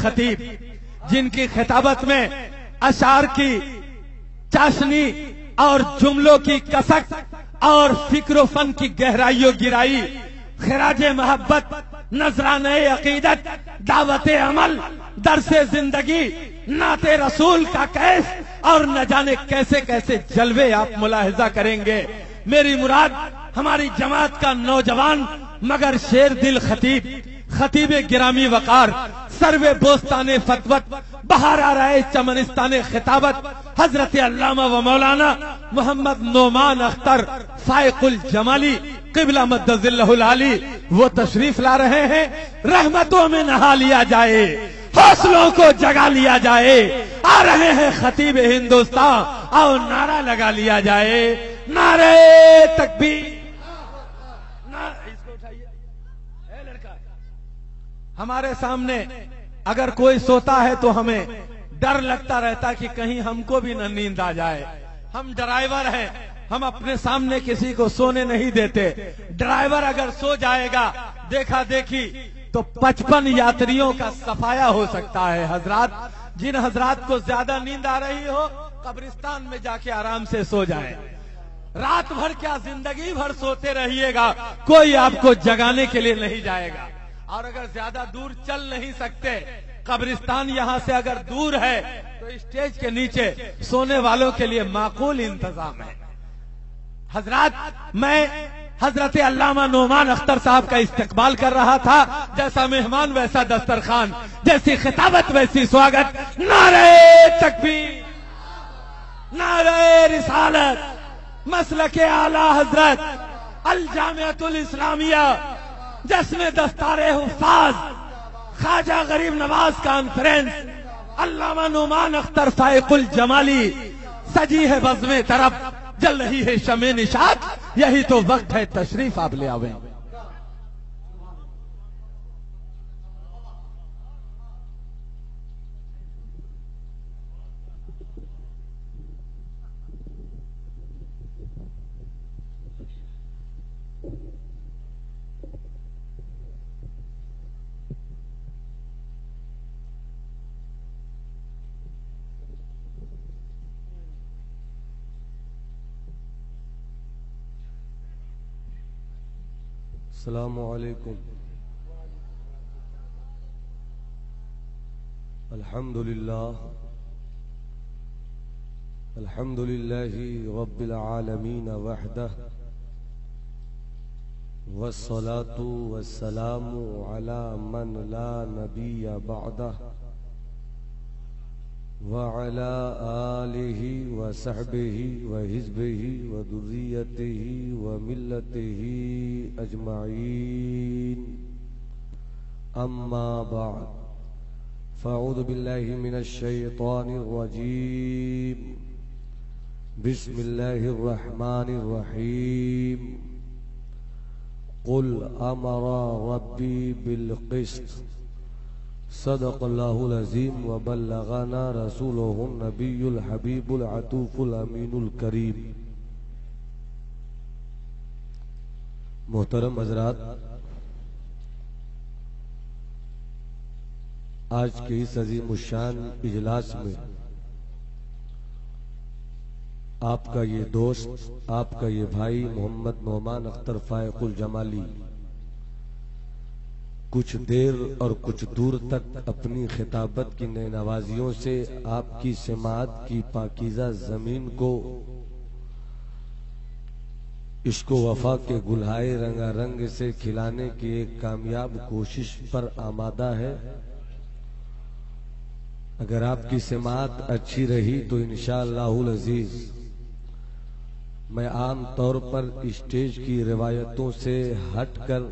خطیب جن کی خطابت میں اشعار کی چاشنی اور جملوں کی کسک اور فکر و فن کی گہرائی و گہرائی، خراج محبت، نذرانہ عقیدت، دعوت عمل، درس زندگی، نعت رسول کا کیس اور نہ جانے کیسے کیسے جلوے آپ ملاحظہ کریں گے۔ میری مراد ہماری جماعت کا نوجوان مگر شیر دل خطیب، خطیب گرامی وقار، سرو بوستان فتوت، بہار آرائے چمنستان خطابت، حضرت علامہ و مولانا محمد نعمان اختر فائق الجمالی قبلہ مد ظلہ العالی وہ تشریف لا رہے ہیں۔ رحمتوں میں نہا لیا جائے، حوصلوں کو جگا لیا جائے، آ رہے ہیں خطیب ہندوستان، آؤ نعرہ لگا لیا جائے، نعرہ تکبیر۔ ہمارے سامنے اگر کوئی سوتا ہے تو ہمیں ڈر لگتا رہتا کہ کہیں ہم کو بھی نہ نیند آ جائے۔ ہم ڈرائیور ہیں، ہم اپنے سامنے کسی کو سونے نہیں دیتے۔ ڈرائیور اگر سو جائے گا دیکھا دیکھی تو 55 یاتریوں کا صفایا ہو سکتا ہے۔ حضرات، جن حضرات کو زیادہ نیند آ رہی ہو قبرستان میں جا کے آرام سے سو جائیں۔ رات بھر کیا زندگی بھر سوتے رہیے گا، کوئی آپ کو جگانے کے لیے نہیں جائے گا۔ اور اگر زیادہ دور چل نہیں سکتے، قبرستان یہاں سے اگر دور ہے تو اسٹیج کے نیچے سونے والوں کے لیے معقول انتظام ہے۔ حضرات، میں حضرت علامہ نعمان اختر صاحب کا استقبال کر رہا تھا۔ جیسا مہمان ویسا دسترخوان، جیسی خطابت ویسی سواگت۔ نعرہ تکبیر، نعرہ رسالت، مسلک اعلی حضرت الجامعۃ الاسلامیہ، جشن دستار حفاظ خواجہ غریب نواز کانفرنس، علامہ نعمان اختر فائق الجمالی، سجی ہے بزم طرب، جل رہی ہے شمع نشاط، یہی تو وقت ہے تشریف آپ لے آویں۔ السلام علیکم۔ الحمدللہ رب العالمین وحدہ، والصلاة والسلام علی من لا نبی بعدہ، وعلى آلہ وصحبہ وحزبہ وذریتہ وملتہ اجمعین، اما بعد، فاعوذ باللہ من الشیطان الرجیم، بسم اللہ الرحمن الرحیم، قل امر ربی بالقسط، صدق اللہ العظیم وبلغنا رسولہ النبی الحبیب العطوف الامین الکریم۔ محترم حضرات، آج کے اس عظیم الشان اجلاس میں آپ کا یہ دوست، آپ کا یہ بھائی محمد نعمان اختر فائق الجمالی کچھ دیر اور کچھ دور تک اپنی خطابت کی نئے نوازیوں سے آپ کی سماعت کی پاکیزہ زمین کو عشق و وفا کے گلہائے رنگا رنگ سے کھلانے کی ایک کامیاب کوشش پر آمادہ ہے۔ اگر آپ کی سماعت اچھی رہی تو انشاءاللہ العزیز میں عام طور پر اسٹیج کی روایتوں سے ہٹ کر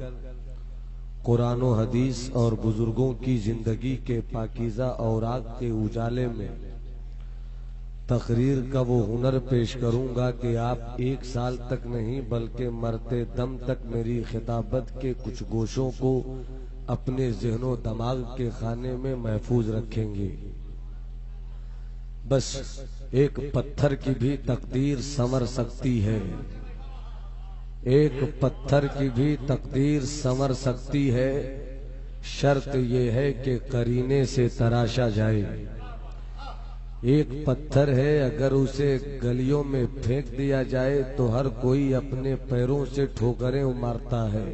قرآن و حدیث اور بزرگوں کی زندگی کے پاکیزہ اوراق کے اجالے میں تقریر کا وہ ہنر پیش کروں گا کہ آپ 1 سال تک نہیں بلکہ مرتے دم تک میری خطابت کے کچھ گوشوں کو اپنے ذہن و دماغ کے خانے میں محفوظ رکھیں گے۔ بس ایک پتھر کی بھی تقدیر سنور سکتی ہے، ایک پتھر کی بھی تقدیر سنور سکتی ہے، شرط یہ ہے کہ قرینے سے تراشا جائے۔ ایک پتھر ہے، اگر اسے گلیوں میں پھینک دیا جائے تو ہر کوئی اپنے پیروں سے ٹھوکریں مارتا ہے۔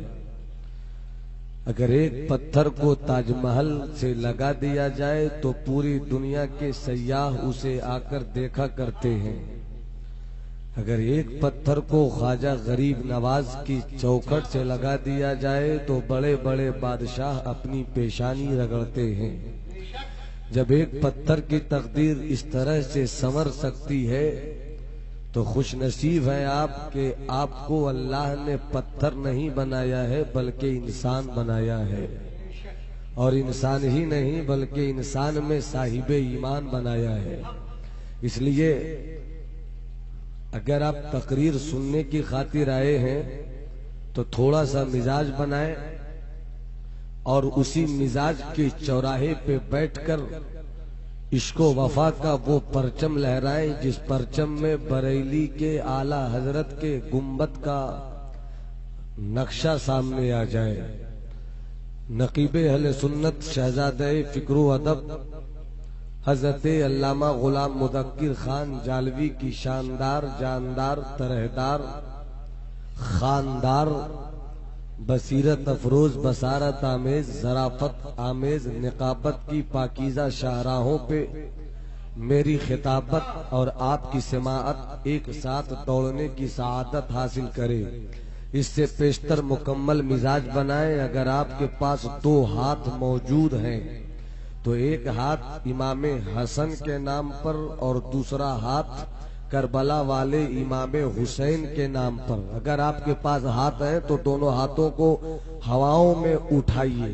اگر ایک پتھر کو تاج محل سے لگا دیا جائے تو پوری دنیا کے سیاح اسے آ کر دیکھا کرتے ہیں۔ اگر ایک پتھر کو خواجہ غریب نواز کی چوکھٹ سے لگا دیا جائے تو بڑے بڑے بادشاہ اپنی پیشانی رگڑتے ہیں۔ جب ایک پتھر کی تقدیر اس طرح سے سنور سکتی ہے تو خوش نصیب ہیں آپ کہ آپ کو اللہ نے پتھر نہیں بنایا ہے بلکہ انسان بنایا ہے، اور انسان ہی نہیں بلکہ انسان میں صاحب ایمان بنایا ہے۔ اس لیے اگر آپ تقریر سننے کی خاطر آئے ہیں تو تھوڑا سا مزاج بنائیں اور اسی مزاج کے چوراہے پہ بیٹھ کر عشق و وفا کا وہ پرچم لہرائیں جس پرچم میں بریلی کے اعلی حضرت کے گنبد کا نقشہ سامنے آ جائے۔ نقیب اہل سنت شہزادہ فکر و ادب حضرت علامہ غلام مدکر خان جالوی کی شاندار، جاندار، طرحدار، خاندار، بصیرت افروز، بصارت آمیز، ظرافت آمیز نقابت کی پاکیزہ شاہراہوں پہ میری خطابت اور آپ کی سماعت ایک ساتھ دوڑنے کی سعادت حاصل کرے، اس سے پیشتر مکمل مزاج بنائیں۔ اگر آپ کے پاس دو ہاتھ موجود ہیں تو ایک ہاتھ امام حسن کے نام پر اور دوسرا ہاتھ کربلا والے امام حسین کے نام پر۔ اگر آپ کے پاس ہاتھ ہیں تو دونوں ہاتھوں کو ہواؤں میں اٹھائیے،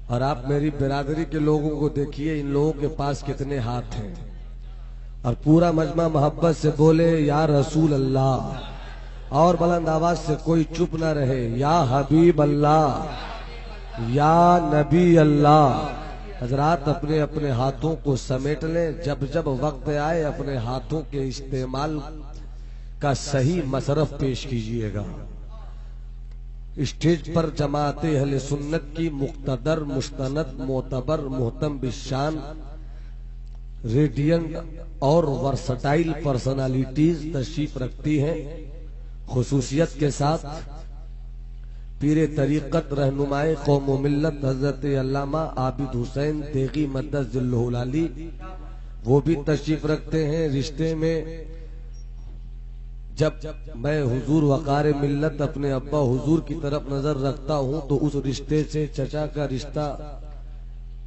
اور آپ میری برادری کے لوگوں کو دیکھیے ان لوگوں کے پاس کتنے ہاتھ ہیں، اور پورا مجمع محبت سے بولے یا رسول اللہ، اور بلند آواز سے کوئی چپ نہ رہے، یا حبیب اللہ، یا نبی اللہ۔ حضرات اپنے اپنے ہاتھوں کو سمیٹ لیں، جب جب وقت آئے اپنے ہاتھوں کے استعمال کا صحیح مصرف پیش کیجیے گا۔ اسٹیج پر جماعت اہل سنت کی مقتدر، مستند، معتبر، محتم بالشان، ریڈینٹ اور ورسٹائل پرسنالٹیز تشریف رکھتی ہیں۔ خصوصیت کے ساتھ پیر طریقت، رہنمائے قوم و ملت حضرت علامہ عابد حسین تیغی مدد ذلہ العالی وہ بھی تشریف رکھتے ہیں۔ رشتے میں جب میں حضور وقار ملت اپنے ابا حضور کی طرف نظر رکھتا ہوں تو اس رشتے سے چچا کا رشتہ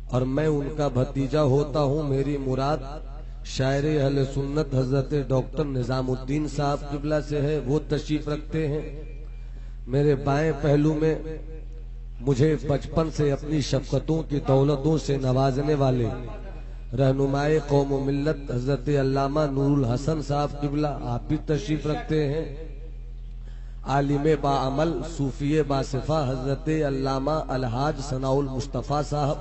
اور میں ان کا بھتیجا ہوتا ہوں۔ میری مراد شاعر اہل سنت حضرت ڈاکٹر نظام الدین صاحب قبلہ سے ہے، وہ تشریف رکھتے ہیں۔ میرے بائیں پہلو میں مجھے بچپن سے اپنی شفقتوں کی دولتوں سے نوازنے والے رہنمائے قوم و ملت حضرت علامہ نور الحسن صاحب قبلہ آپ بھی تشریف رکھتے ہیں۔ عالم باعمل، صوفی باصفہ حضرت علامہ الحاج ثناء المصطفیٰ صاحب،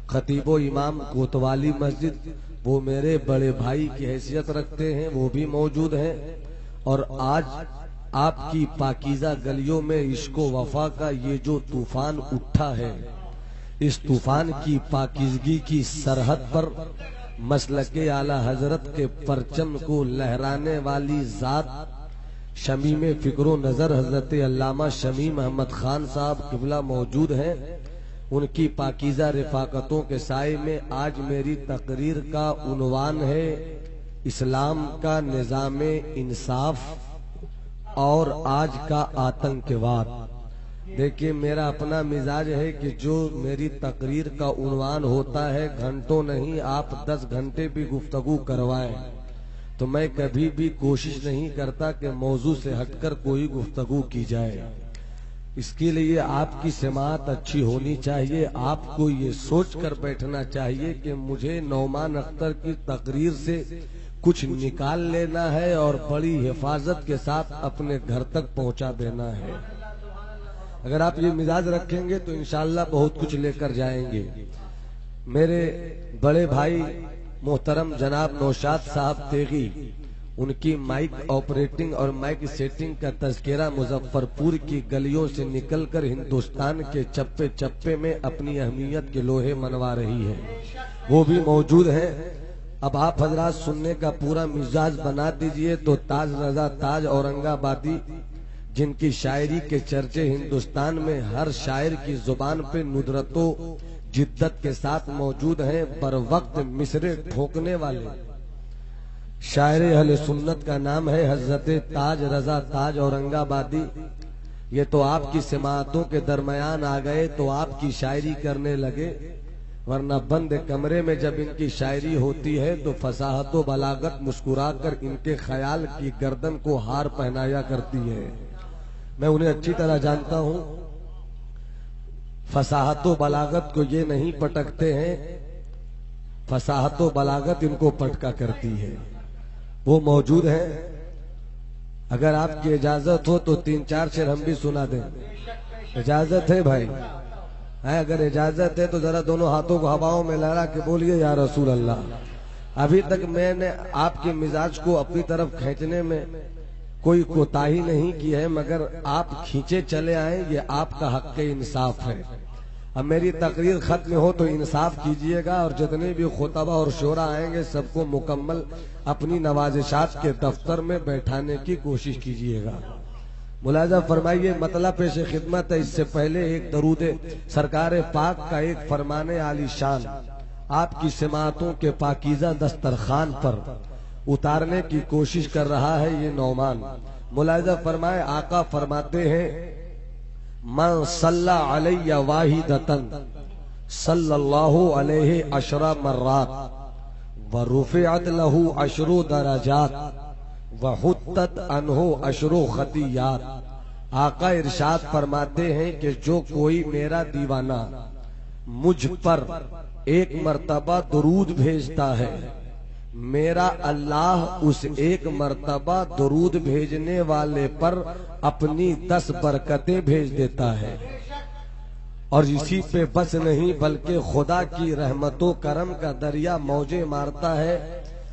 خطیب و امام کوتوالی مسجد، وہ میرے بڑے بھائی کی حیثیت رکھتے ہیں، وہ بھی موجود ہیں۔ اور آج آپ کی پاکیزہ گلیوں میں عشق و وفا کا یہ جو طوفان اٹھا ہے، اس طوفان کی پاکیزگی کی سرحد پر مسلک اعلی حضرت کے پرچم کو لہرانے والی ذات شمیم فکر و نظر حضرت علامہ شمیم احمد خان صاحب قبلہ موجود ہیں۔ ان کی پاکیزہ رفاقتوں کے سائے میں آج میری تقریر کا عنوان ہے اسلام کا نظام انصاف اور آج کا آتنکواد۔ دیکھیے میرا اپنا مزاج ہے کہ جو میری تقریر کا عنوان ہوتا ہے گھنٹوں نہیں آپ 10 گھنٹے بھی گفتگو کروائیں تو میں کبھی بھی کوشش نہیں کرتا کہ موضوع سے ہٹ کر کوئی گفتگو کی جائے۔ اس کے لیے آپ کی سماعت اچھی ہونی چاہیے، آپ کو یہ سوچ کر بیٹھنا چاہیے کہ مجھے نعمان اختر کی تقریر سے کچھ نکال لینا ہے اور بڑی حفاظت کے ساتھ اپنے گھر تک پہنچا دینا ہے۔ اگر آپ یہ مزاج رکھیں گے تو انشاءاللہ بہت کچھ لے کر جائیں گے۔ میرے بڑے بھائی محترم جناب نوشاد صاحب تیغی، ان کی مائک آپریٹنگ اور مائک سیٹنگ کا تذکرہ مظفر پور کی گلیوں سے نکل کر ہندوستان کے چپے چپے میں اپنی اہمیت کے لوہے منوا رہی ہے، وہ بھی موجود ہیں۔ اب آپ حضرات سننے کا پورا مزاج بنا دیجئے تو تاج رضا تاج اورنگ آبادی، جن کی شاعری کے چرچے ہندوستان میں ہر شاعر کی زبان پہ ندرت و جدت کے ساتھ موجود ہیں، بر وقت مصرے ٹھوکنے والے شاعر اہل سنت کا نام ہے حضرت تاج رضا تاج اورنگ آبادی۔ یہ تو آپ کی سماعتوں کے درمیان آ گئے تو آپ کی شاعری کرنے لگے، ورنہ بند کمرے میں جب ان کی شاعری ہوتی ہے تو فصاحت و بلاغت مسکرا کر ان کے خیال کی گردن کو ہار پہنایا کرتی ہے۔ میں انہیں اچھی طرح جانتا ہوں، فصاحت و بلاغت کو یہ نہیں پٹکتے ہیں، فصاحت و بلاغت ان کو پٹکا کرتی ہے۔ وہ موجود ہیں، اگر آپ کی اجازت ہو تو 3-4 شعر ہم بھی سنا دیں۔ اجازت ہے بھائی؟ اگر اجازت ہے تو ذرا دونوں ہاتھوں کو ہواؤں میں لہرا کے بولیے یا رسول اللہ۔ ابھی تک میں نے آپ کے مزاج کو اپنی طرف کھینچنے میں کوئی کوتاہی نہیں کی ہے، مگر آپ کھینچے چلے آئیں، یہ آپ کا حق انصاف ہے۔ اب میری تقریر ختم ہو تو انصاف کیجئے گا، اور جتنے بھی خطبہ اور شعراء آئیں گے سب کو مکمل اپنی نوازشات کے دفتر میں بیٹھانے کی کوشش کیجئے گا۔ ملاحظہ فرمائیے، مطلب پیش خدمت ہے، اس سے پہلے ایک درود سرکار پاک کا ایک فرمان عالی شان آپ کی سماعتوں کے پاکیزہ دسترخوان پر اتارنے کی کوشش کر رہا ہے یہ نعمان۔ ملاحظہ فرمائے، آقا فرماتے ہیں من صلی علی واحدتن صلی اللہ علیہ 10 مرات ورفعت لہ 10 درجات وحطت عنہ 10 خطیات۔ آقا ارشاد فرماتے ہیں کہ جو کوئی میرا دیوانہ مجھ پر 1 مرتبہ درود بھیجتا ہے، میرا اللہ اس 1 مرتبہ درود بھیجنے والے پر اپنی 10 برکتیں بھیج دیتا ہے۔ اور اسی پہ بس نہیں بلکہ خدا کی رحمت و کرم کا دریا موجیں مارتا ہے۔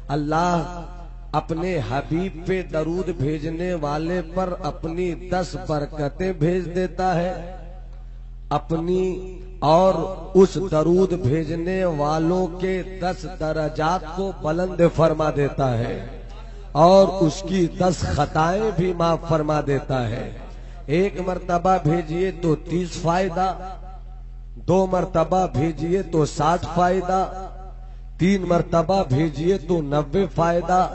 اللہ اپنے حبیب پہ درود بھیجنے والے پر اپنی 10 برکتیں بھیج دیتا ہے، اپنی اور اس درود بھیجنے والوں کے 10 درجات کو بلند فرما دیتا ہے، اور اس کی 10 خطائیں بھی معاف فرما دیتا ہے۔ 1 مرتبہ بھیجئے تو 30 فائدہ، 2 مرتبہ بھیجئے تو 60 فائدہ، 3 مرتبہ بھیجئے تو 90 فائدہ۔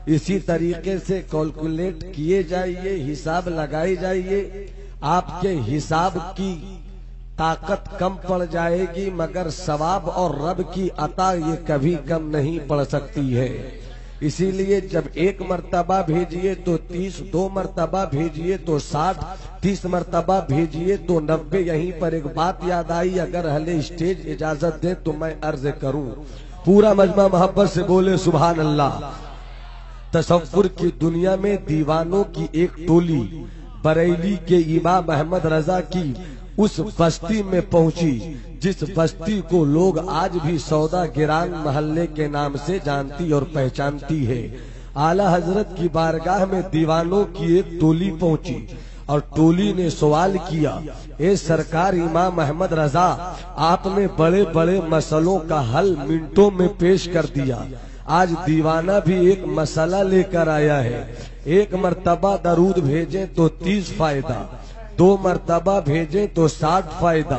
اسی طریقے سے کیلکولیٹ کیے جائیے، حساب لگائی جائیے، آپ کے حساب کی طاقت کم پڑ جائے گی، مگر ثواب اور رب کی عطا یہ کبھی کم نہیں پڑ سکتی ہے۔ اسی لیے جب 1 مرتبہ بھیجئے تو 30، 2 مرتبہ بھیجئے تو 60، 30 مرتبہ بھیجئے تو 90۔ یہیں پر ایک بات یاد آئی، اگر اہل اسٹیج اجازت دے تو میں عرض کروں، پورا مجمع محبت سے بولے سبحان اللہ۔ تصور کی دنیا میں دیوانوں کی ایک ٹولی بریلی کے امام احمد رضا کی اس بستی میں پہنچی جس بستی کو لوگ آج بھی سودا گران محلے کے نام سے جانتی اور پہچانتی ہے۔ اعلی حضرت کی بارگاہ میں دیوانوں کی ایک ٹولی پہنچی اور ٹولی نے سوال کیا، اے سرکار امام احمد رضا، آپ نے بڑے بڑے مسئلوں کا حل منٹوں میں پیش کر دیا، آج دیوانہ بھی ایک مسئلہ لے کر آیا ہے۔ 1 مرتبہ درود بھیجیں تو 30 فائدہ، 2 مرتبہ بھیجیں تو 60 فائدہ،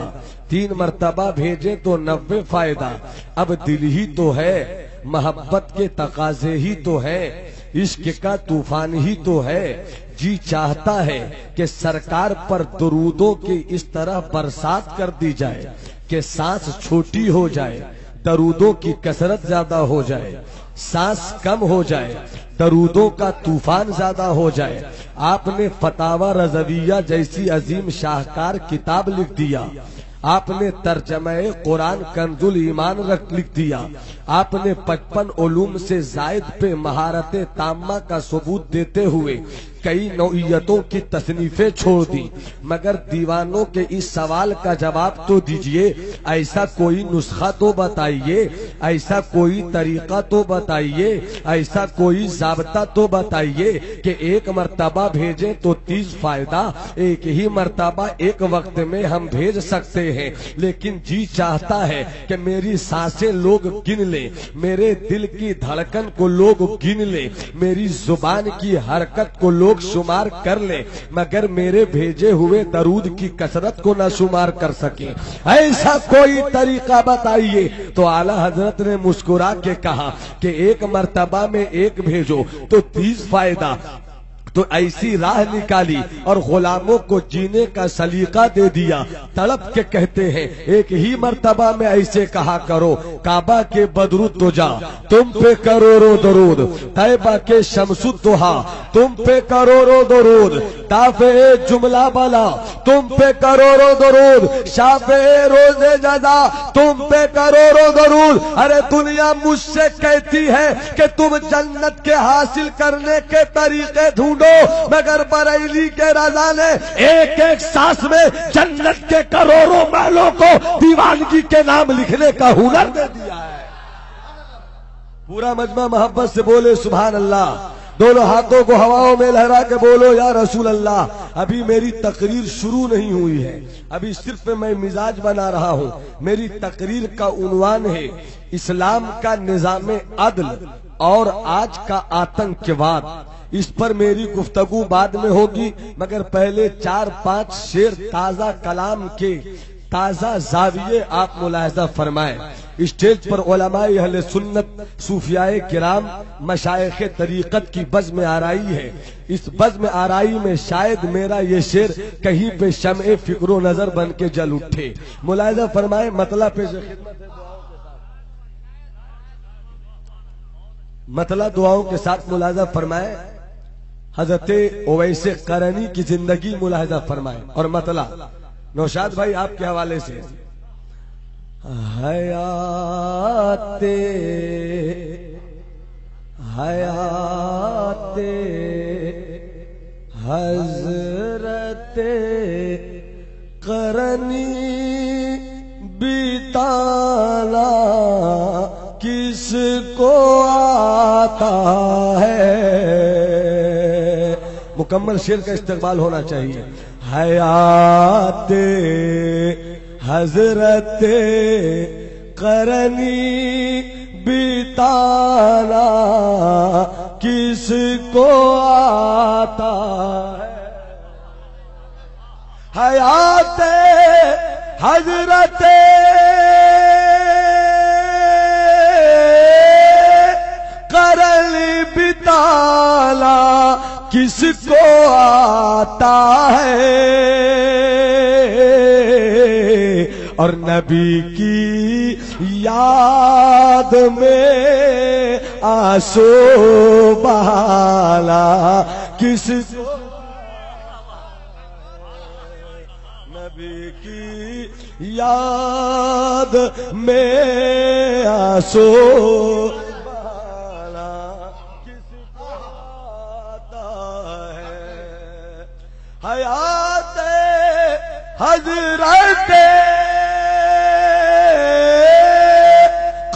3 مرتبہ بھیجیں تو 90 فائدہ۔ اب دل ہی تو ہے، محبت کے تقاضے ہی تو ہے، عشق کا طوفان ہی تو ہے، جی چاہتا ہے کہ سرکار پر درودوں کی اس طرح برسات کر دی جائے کہ سانس چھوٹی ہو جائے، درودوں کی کثرت زیادہ ہو جائے، سانس کم ہو جائے، درودوں کا طوفان زیادہ ہو جائے۔ آپ نے فتاوی رضویہ جیسی عظیم شاہکار کتاب لکھ دیا، آپ نے ترجمہ قرآن کنز الایمان لکھ دیا، آپ نے 55 علوم سے زائد پہ مہارت تامہ کا ثبوت دیتے ہوئے کئی نوعیتوں کی تصنیفیں چھوڑ دی، مگر دیوانوں کے اس سوال کا جواب تو دیجئے، ایسا کوئی نسخہ تو بتائیے، ایسا کوئی طریقہ تو بتائیے، ایسا کوئی ضابطہ تو بتائیے کہ ایک مرتبہ بھیجیں تو 30 فائدہ، ایک ہی مرتبہ ایک وقت میں ہم بھیج سکتے ہیں، لیکن جی چاہتا ہے کہ میری سانسیں لوگ گن لیں، میرے دل کی دھڑکن کو لوگ گن لیں، میری زبان کی حرکت کو لوگ شمار کر لیں، مگر میرے بھیجے ہوئے درود کی کثرت کو نہ شمار کر سکیں، ایسا کوئی طریقہ بتائیے۔ تو اعلیٰ حضرت نے مسکرا کے کہا کہ ایک مرتبہ میں ایک بھیجو تو 30 فائدہ۔ تو ایسی راہ نکالی اور غلاموں کو جینے کا سلیقہ دے دیا، تڑپ کے کہتے ہیں ایک ہی مرتبہ میں ایسے کہا کرو، کعبہ کے بدرود تو جا تم پہ کروڑوں درود، طیبہ کے شمس الضحا تم پہ کروڑوں درود، دافع جملہ بلا تم پہ کروڑوں درود، شافع روز جزا تم پہ کروڑوں درود۔ ارے دنیا مجھ سے کہتی ہے کہ تم جنت کے حاصل کرنے کے طریقے ڈھونڈو، مگر بریلی کے رضا نے ایک ایک سانس میں جنت کے کروڑوں محلوں کو دیوانگی کے نام لکھنے کا ہنر دے دیا ہے۔ پورا مجمع محبت سے بولے سبحان اللہ، دونوں ہاتھوں کو ہواؤں میں لہرا کے بولو یا رسول اللہ۔ ابھی میری تقریر شروع نہیں ہوئی ہے، ابھی صرف میں مزاج بنا رہا ہوں۔ میری تقریر کا عنوان ہے اسلام کا نظام عدل اور آج کا آتنکواد۔ اس پر میری گفتگو بعد میں ہوگی، مگر پہلے 4-5 شعر تازہ کلام کے تازہ زاویے آپ ملاحظہ فرمائیں۔ اسٹیج پر علماء اہل سنت، صوفیاء کرام، مشائخ طریقت کی بزم آرائی ہے۔ اس بزم آرائی میں شاید میرا یہ شعر کہیں پہ شمع فکر و نظر بن کے جل اٹھے۔ ملاحظہ فرمائیں، مطلب پیش خدمت ہے، مطلب دعاؤں کے ساتھ ملاحظہ فرمائیں۔ حضرت اویس قرنی کی زندگی ملاحظہ فرمائیں اور مطلب نوشاد بھائی آپ کے حوالے سے حیات حضرت قرنی بیتانا کس کو آتا ہے۔ مکمل شعر کا استقبال ہونا چاہیے۔ حیات حضرت قرنی بیتانا کس کو آتا ہے۔ حیات حضرت قرنی بیتانا کس کو آتا ہے، اور نبی کی یاد میں آنسو بہانا کس کو، نبی کی یاد میں آنسو حیات حضرت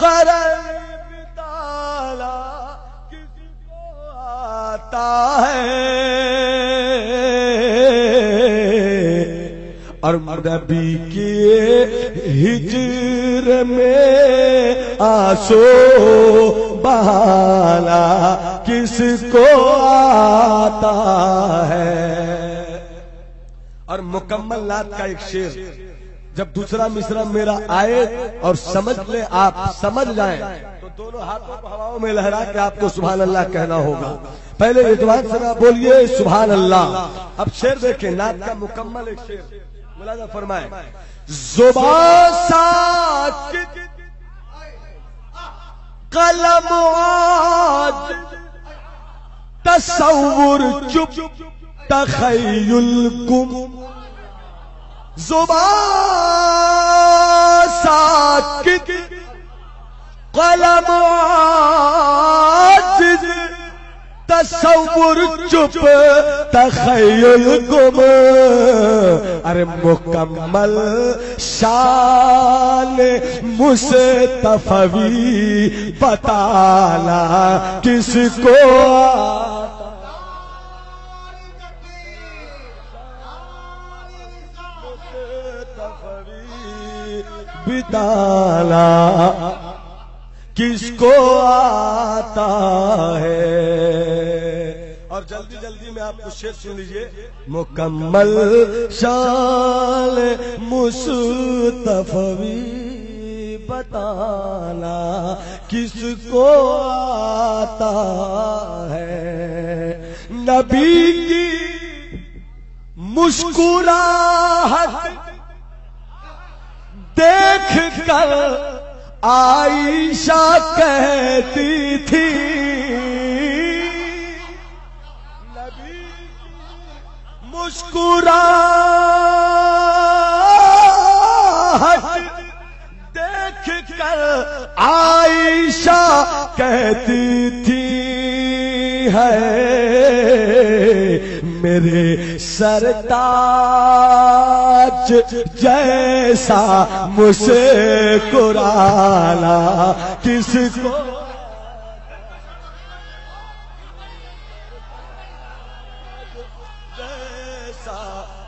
قرنی بیتانا کس کو آتا ہے، اور نبی کی ہجر میں آنسو بہانا کس کو آتا ہے۔ اور مکمل نعت کا ایک شعر، جب دوسرا مصرع میرا آئے اور سمجھ لیں، آپ سمجھ جائیں تو دونوں ہاتھوں کو ہواؤں میں لہرا کے آپ کو سبحان اللہ کہنا ہوگا۔ پہلے ادوان سے نہ بولیے سبحان اللہ۔ اب شعر دیکھیں، نعت کا مکمل ایک شعر ملاحظہ فرمائیں۔ زبان ساکت قلم آج تصور چپ تخیل گم، زبان ساکت قلم عاجز تصور چپ تخیل گم ارے مکمل شان مصطفی بتانا کس کو بتانا کس کو آتا ہے. اور جلدی جلدی میں آپ کو شعر سن لیجئے. مکمل شان مصطفی بتانا کس کو آتا ہے. نبی کی مسکراہٹ دیکھ کر عائشہ کہتی تھی نبی مسکراہٹ دیکھ کر عائشہ کہتی تھی ہے میرے سرتاج جیسا مسکرانا کس کو جیسا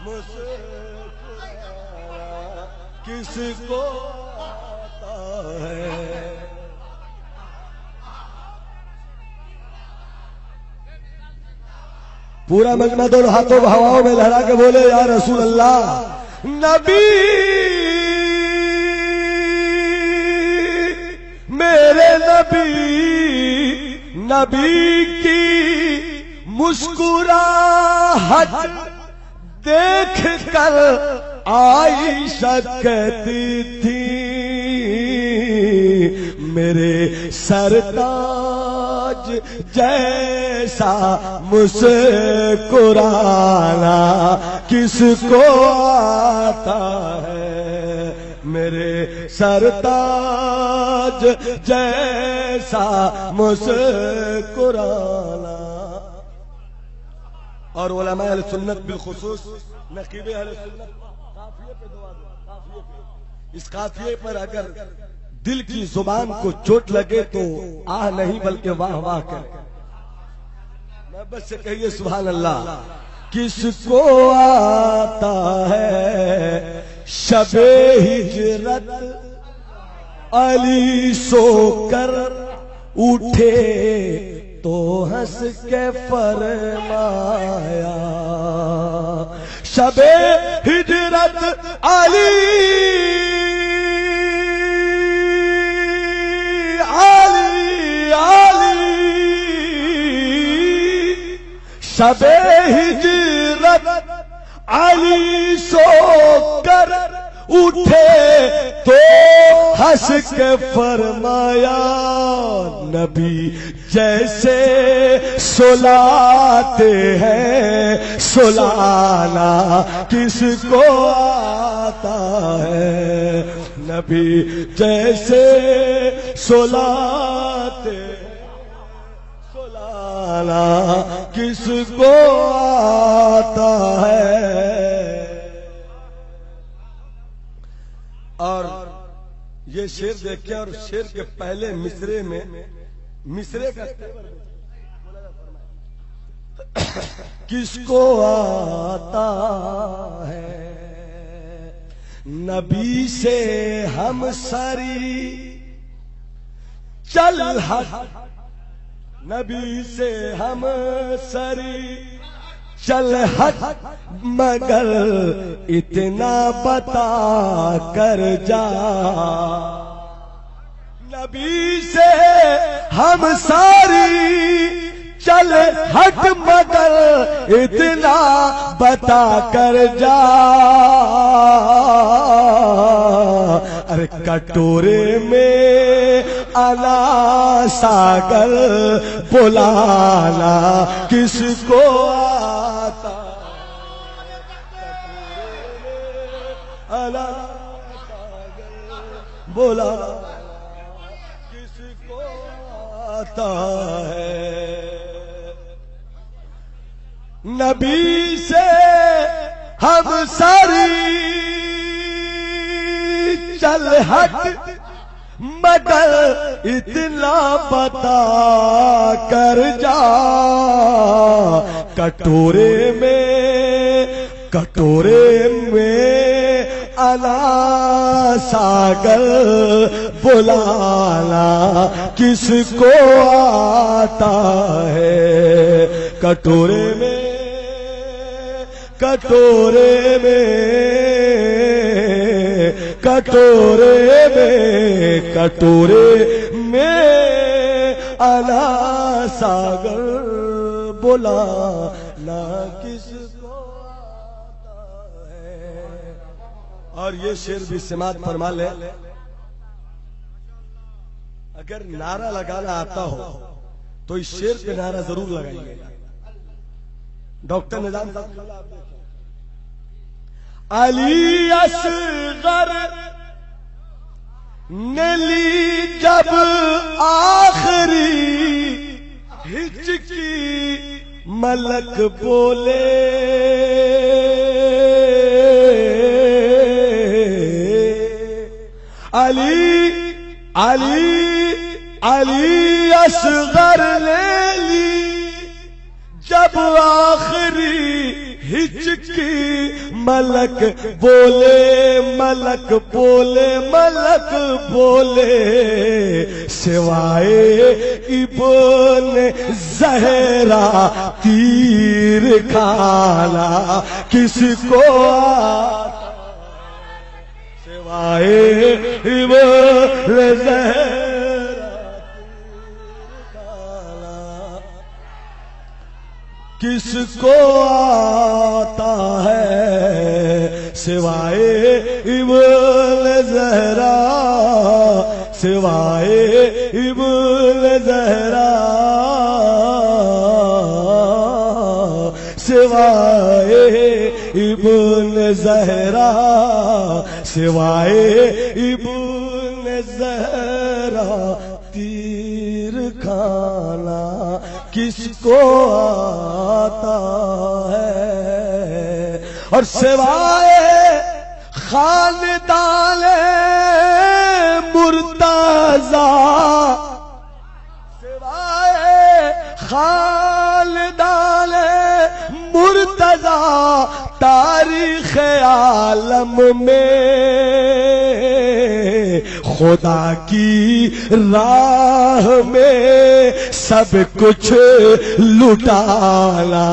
مسکرانا کس کو آتا ہے. پورا مجمع دونوں ہاتھوں ہواؤں میں لہرا کے بولے یا رسول اللہ. نبی میرے نبی کی مسکراہٹ دیکھ کر عائشہ کہتی تھی میرے سرتاج جیسا مسکرانا کس کو آتا ہے. میرے سرتاج جیسا مسکرانا. اور علماء اہل سنت بالخصوص نقیب اہل سنت قافیے پہ دعا دو. قافیے پہ اس قافیے پر اگر دل کی زبان کو چوٹ لگے تو آہ نہیں بلکہ واہ واہ کرے. محبت سے کہیے سبحان اللہ. کس کو آتا ہے شب ہجرت علی سو کر اٹھے تو ہنس کے فرمایا شب ہجرت علی شب ہجرت علی سو کر اٹھے تو ہنس کے فرمایا نبی جیسے سلاتے ہیں سلانا کس کو آتا ہے. نبی جیسے سلاتے سلانا کس کو آتا ہے. اور یہ شعر دیکھیں اور شعر کے پہلے مصرے میں مصرے کا کس کو آتا ہے. نبی سے ہم سری چل ہٹ نبی سے ہم سری چل ہٹ مگر اتنا بتا کر جا. نبی سے ہم ساری چل ہٹ مگر اتنا بتا کر جا. ارے کٹورے میں انا ساگر بلانا کس کو آتا. انا ساگر بلانا کس کو آتا ہے. نبی سے ہم ساری چل ہٹ مگر اتنا بتا کر جا کٹورے میں انا ساگر بلانا کس کو آتا ہے کٹورے میں انا ساگر بلانا کس کو آتا ہے. اور یہ شعر بھی سماعت فرما لے. اگر نعرہ لگانا آتا ہو تو اس شعر پہ نعرہ ضرور لگائیے. ڈاکٹر نظام صاحب علی اصغر نے لی جب آخری ہچکی ملک بولے علی اصغر نے لی جب آخری ہچکی ملک بولے سوائے ابن زہرا تیر کھانا کس کو آتا سوائے ابن زہرا کس کو آتا ہے سوائے ابن زہرا تیر کھانا کس کو آتا ہے. اور سوائے خاندان مرتضی تاریخ عالم میں خدا کی راہ میں سب کچھ لٹانا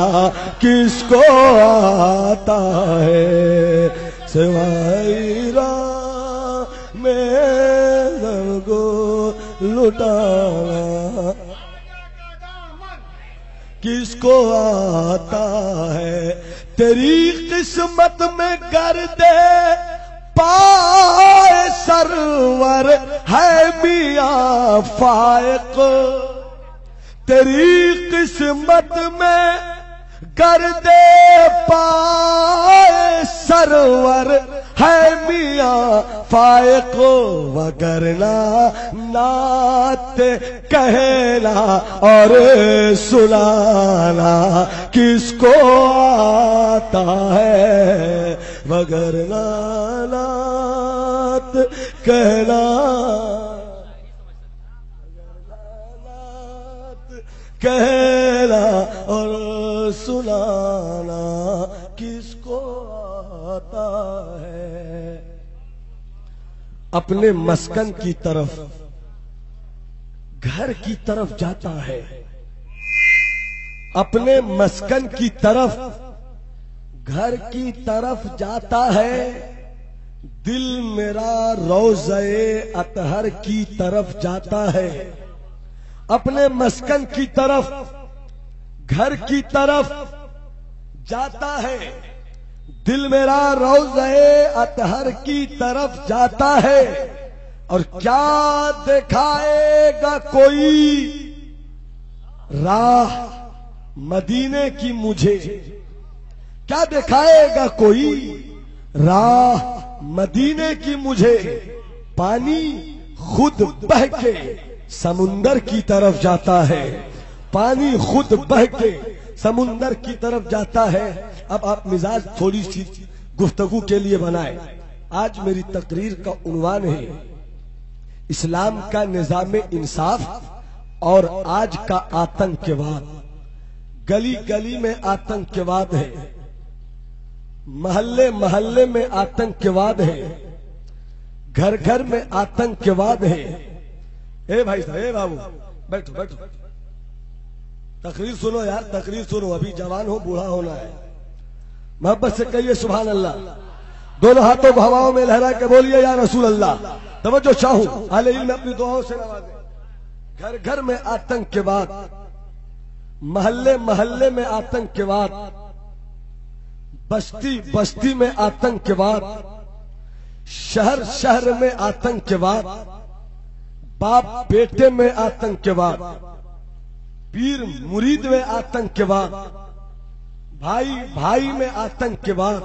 کس کو آتا ہے سوائے راہ میں سب کو لٹانا کس کو آتا ہے. تیری قسمت میں گردے پائے سرور ہے میاں فائق تیری قسمت میں گردے پائے سرور ہے میاں فائق وگرنہ نعت کہنا اور سنانا کس کو آتا ہے وگرنہ نعت کہنا اور سنانا کس کو آتا ہے. اپنے مسکن کی طرف گھر کی طرف جاتا ہے اپنے مسکن کی طرف گھر کی طرف جاتا ہے دل میرا روضہ اطہر کی طرف جاتا ہے اپنے مسکن کی طرف گھر کی طرف جاتا ہے دل میرا روضہ اطہر کی طرف جاتا ہے اور کیا دکھائے گا کوئی راہ مدینے کی مجھے کیا دکھائے گا کوئی راہ مدینے کی مجھے پانی خود بہہ کے سمندر کی طرف جاتا ہے پانی خود بہہ کے سمندر کی طرف جاتا ہے. اب آپ مزاج تھوڑی سی گفتگو کے لیے بنائیں. آج میری تقریر کا عنوان ہے اسلام کا نظام انصاف اور آج کا آتنکواد. گلی گلی میں آتنکواد ہے، محلے محلے میں آتنکواد ہے، گھر گھر میں آتنکواد ہے. اے بھائی صاحب، اے بابو، بیٹھو بیٹھو، تقریر سنو یار، تقریر سنو. ابھی جوان ہو، بوڑھا ہونا ہے. محبت سے کہیے سبحان اللہ. دونوں ہاتھوں کو ہواؤں میں لہرا کے بولیے یا رسول اللہ. توجہ چاہوں، اہل علم اپنی دعاؤں سے نوازیں. گھر گھر میں آتنکواد، محلے محلے میں آتنکواد، بستی بستی میں آتنکواد، شہر شہر میں آتنکواد، باپ بیٹے میں آتنکواد، پیر مرید میں آتنکواد، بھائی بھائی میں آتنکواد،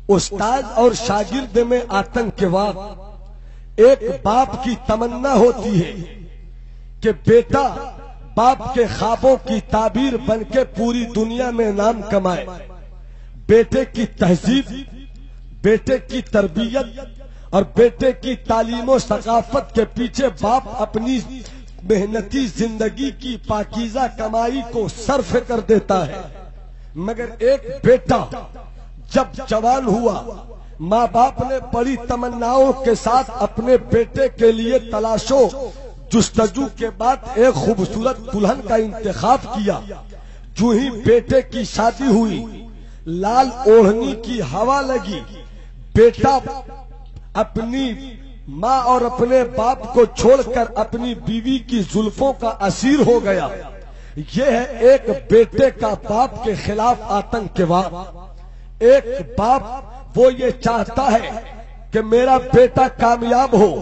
استاد اور شاگرد میں آتنکواد. ایک باپ کی تمنا ہوتی ہے کہ بیٹا باپ کے خوابوں کی تعبیر بن کے پوری دنیا میں نام کمائے. بیٹے کی تہذیب، بیٹے کی تربیت اور بیٹے کی تعلیم و ثقافت کے پیچھے باپ اپنی محنتی زندگی کی پاکیزہ کمائی کو صرف کر دیتا ہے. مگر ایک بیٹا جب جوان ہوا، ماں باپ نے بڑی تمناؤں کے ساتھ اپنے بیٹے کے لیے تلاشو جستجو کے بعد ایک خوبصورت دلہن کا انتخاب کیا. جو ہی بیٹے کی شادی ہوئی، لال اوڑھنی کی ہوا لگی، بیٹا اپنی ماں اور اپنے باپ کو چھوڑ کر اپنی بیوی کی زلفوں کا اسیر ہو گیا. یہ ہے ایک بیٹے کا باپ کے خلاف آتنکواد. ایک باپ وہ یہ چاہتا ہے کہ میرا بیٹا کامیاب ہو،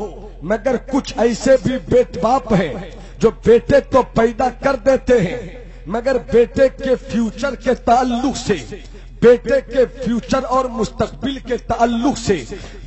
مگر کچھ ایسے بھی باپ ہیں جو بیٹے تو پیدا کر دیتے ہیں مگر بیٹے کے فیوچر کے تعلق سے، بیٹے کے فیوچر اور مستقبل کے تعلق سے،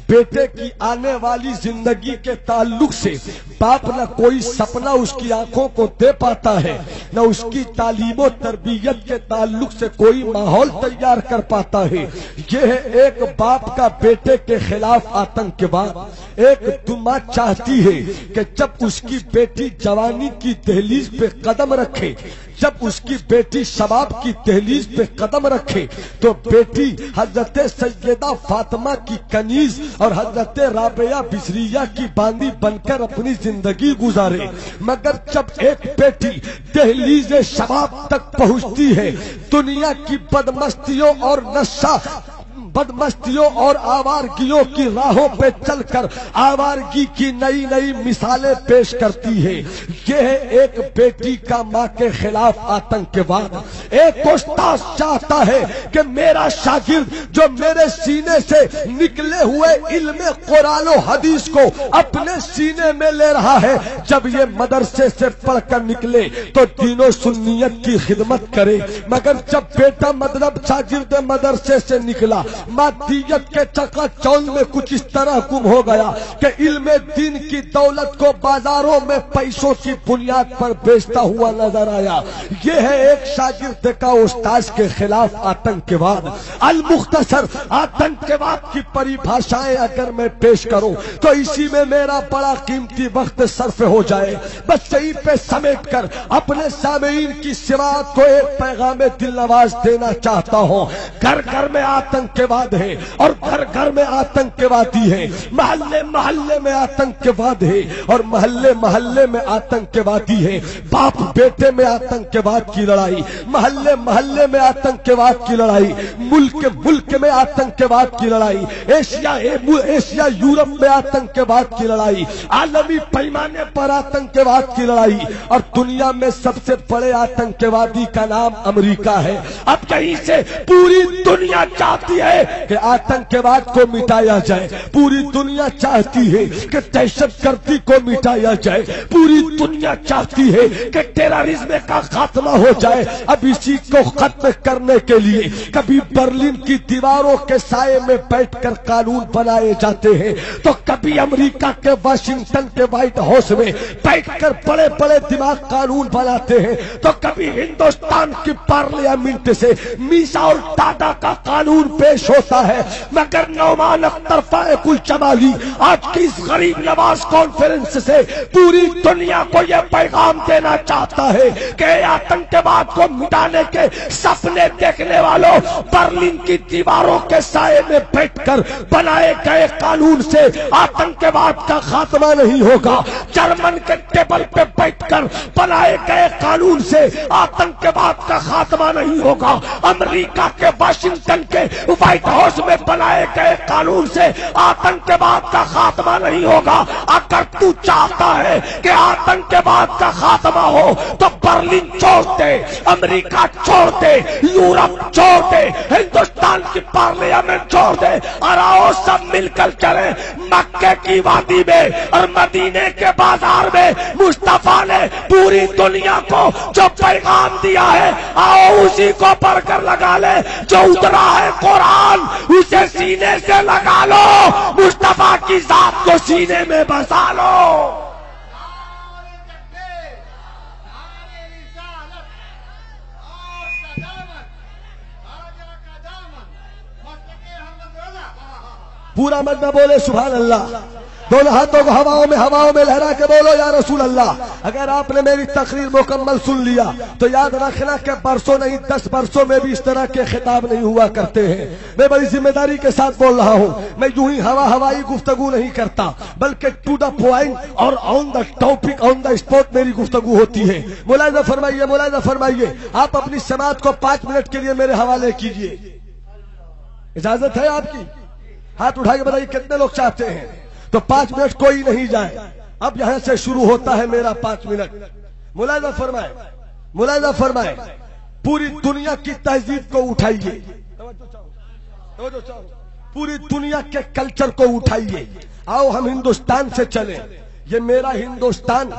بیٹے کی آنے والی زندگی کے تعلق سے باپ نہ کوئی سپنا اس کی آنکھوں کو دے پاتا ہے، نہ اس کی تعلیم و تربیت کے تعلق سے کوئی ماحول تیار کر پاتا ہے. یہ ہے ایک باپ کا بیٹے کے خلاف آتنکواد. ایک ماں چاہتی ہے کہ جب اس کی بیٹی جوانی کی دہلیز پہ قدم رکھے، جب اس کی بیٹی شباب کی دہلیز پہ قدم رکھے تو بیٹی حضرت سیدہ فاطمہ کی کنیز اور حضرت رابعہ بصریہ کی باندی بن کر اپنی زندگی گزارے. مگر جب ایک بیٹی دہلیز شباب تک پہنچتی ہے، دنیا کی بدمستیوں اور نشہ بدمستیوں اور آوارگیوں کی راہوں پہ چل کر آوارگی کی نئی نئی مثالیں پیش کرتی ہے. یہ ہے ایک بیٹی کا ماں کے خلاف آتنکواد. ایک استاد چاہتا ہے کہ میرا شاگرد جو میرے سینے سے نکلے ہوئے علم قرآن و حدیث کو اپنے سینے میں لے رہا ہے، جب یہ مدرسے سے پڑھ کر نکلے تو دین و سنیت کی خدمت کرے. مگر جب بیٹا مطلب شاگرد مدرسے سے نکلا، مادیت کے چکا چوند میں کچھ اس طرح گم ہو گیا کہ علم دین کی دولت کو بازاروں میں پیسوں کی بنیاد پر بیچتا ہوا نظر آیا. یہ ہے ایک شاگرد کا استاذ کے خلاف آتنکواد. المختصر آتنکواد کی پریبھاشائیں اگر میں پیش کروں تو اسی میں میرا بڑا قیمتی وقت صرف ہو جائے. بس یہیں پہ سمیٹ کر اپنے سامعین کی سماعت کو ایک پیغام دل نواز دینا چاہتا ہوں. گھر گھر میں آتنکواد ہے اور گھر گھر میں آتنکوادی ہے، محلے محلے میں آتنکواد ہے اور محلے محلے میں آتنکوادی ہے. باپ بیٹے میں آتنکواد کی لڑائی، محلے محلے میں آتنکواد کی لڑائی، ملک ملک میں آتنکواد کی لڑائی، ایشیا یورپ میں آتنکواد کی لڑائی، عالمی پیمانے پر آتنکواد کی لڑائی، اور دنیا میں سب سے بڑے آتنکوادی کا نام امریکہ ہے. اب کہیں سے پوری دنیا چاہتی ہے ہے کہ آتنکواد کو مٹایا جائے، پوری دنیا چاہتی ہے کہ دہشت گردی کو مٹایا جائے، پوری دنیا چاہتی ہے کہ ٹیررزم کا خاتمہ ہو جائے۔ اب اسی کو ختم کرنے کے لیے کبھی برلن کی دیواروں کے سائے میں بیٹھ کر قانون بنائے جاتے ہیں، تو کبھی امریکہ کے واشنگٹن کے وائٹ ہاؤس میں بیٹھ کر بڑے بڑے دماغ قانون بناتے ہیں، تو کبھی ہندوستان کی پارلیمنٹ سے میسا اور ٹاٹا کا قانون پیش ہوتا ہے۔ مگر نعمان اختر فائق الجمالی آج کی اس غریب نواز کانفرنس سے پوری دنیا کو یہ پیغام دینا چاہتا ہے کہ آتنکواد کو مٹانے کے سپنے دیکھنے والوں، برلن کی دیواروں کے سائے میں بیٹھ کر بنائے گئے قانون سے آتنکواد کا خاتمہ نہیں ہوگا، جرمن کے ٹیبل پہ بیٹھ کر بنائے گئے قانون سے آتنکواد کا خاتمہ نہیں ہوگا، امریکہ کے واشنگٹن کے وائٹ ہاؤس میں بنائے گئے قانون سے آتنکواد کا خاتمہ نہیں ہوگا۔ اگر تو چاہتا ہے کہ آتنکواد کا خاتمہ ہو تو برلن چھوڑ دے، امریکہ چھوڑ دے، یورپ چھوڑ دے، ہندوستان کی پارلیمنٹ چھوڑ دے، اور آؤ سب مل کر چلے مکے کی وادی میں اور مدینے کے بازار میں مصطفیٰ نے پوری دنیا کو جو پیغام دیا ہے، آؤ اسی کو پڑھ کر لگا لے۔ جو اترا ہے قرآن اسے سینے سے لگا لو، مصطفیٰ کی ذات کو سینے میں بسا لو۔ پورا مجمع بولے سبحان اللہ، دونوں ہاتھوں کو ہواؤں میں لہرا کے بولو یا رسول اللہ۔ اگر آپ نے میری تقریر مکمل سن لیا تو یاد رکھنا کہ برسوں نہیں 10 برسوں میں بھی اس طرح کے خطاب نہیں ہوا کرتے ہیں۔ میں بڑی ذمہ داری کے ساتھ بول رہا ہوں، میں یوں ہی ہوائی گفتگو نہیں کرتا، بلکہ ٹو دا پوائنٹ اور آن the topic, on the spot میری گفتگو ہوتی ہے۔ ملاحظہ فرمائیے، آپ اپنی سماعت کو 5 منٹ کے لیے میرے حوالے کیجئے، اجازت ہے آپ کی؟ ہاتھ اٹھا کے بتائیے کتنے لوگ چاہتے ہیں؟ تو 5 منٹ کوئی نہیں جائے، اب یہاں سے شروع ہوتا ہے میرا 5 منٹ۔ ملاحظہ فرمائے، پوری دنیا کی تہذیب کو اٹھائیے، پوری دنیا کے کلچر کو اٹھائیے۔ آؤ ہم ہندوستان سے چلیں، یہ میرا ہندوستان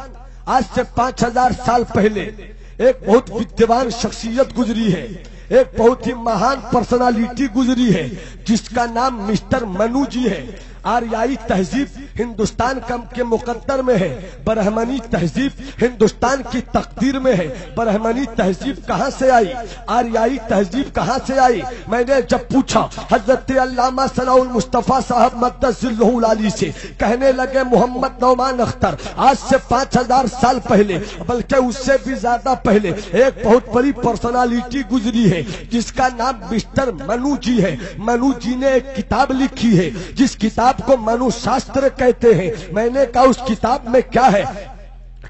آج سے 5000 سال پہلے ایک بہت ودوان شخصیت گزری ہے، ایک بہت ہی مہان پرسنالٹی گزری ہے جس کا نام مسٹر منو جی ہے۔ آریائی تہذیب ہندوستان کے مقدر میں ہے، برہمنی تہذیب ہندوستان کی تقدیر میں ہے۔ برہمنی تہذیب کہاں سے آئی؟ آریائی تہذیب کہاں سے آئی؟ میں نے جب پوچھا حضرت علامہ ثناء المصطفیٰ صاحب مقدس ذلہ العالی سے، کہنے لگے محمد نعمان اختر آج سے 5000 سال پہلے، بلکہ اس سے بھی زیادہ پہلے ایک بہت بڑی پرسنالٹی گزری ہے جس کا نام مسٹر منو جی ہے۔ منو جی نے ایک کتاب لکھی ہے جس کتاب کو منو شاستر کہتے ہیں۔ میں نے کہا اس کتاب میں کیا ہے؟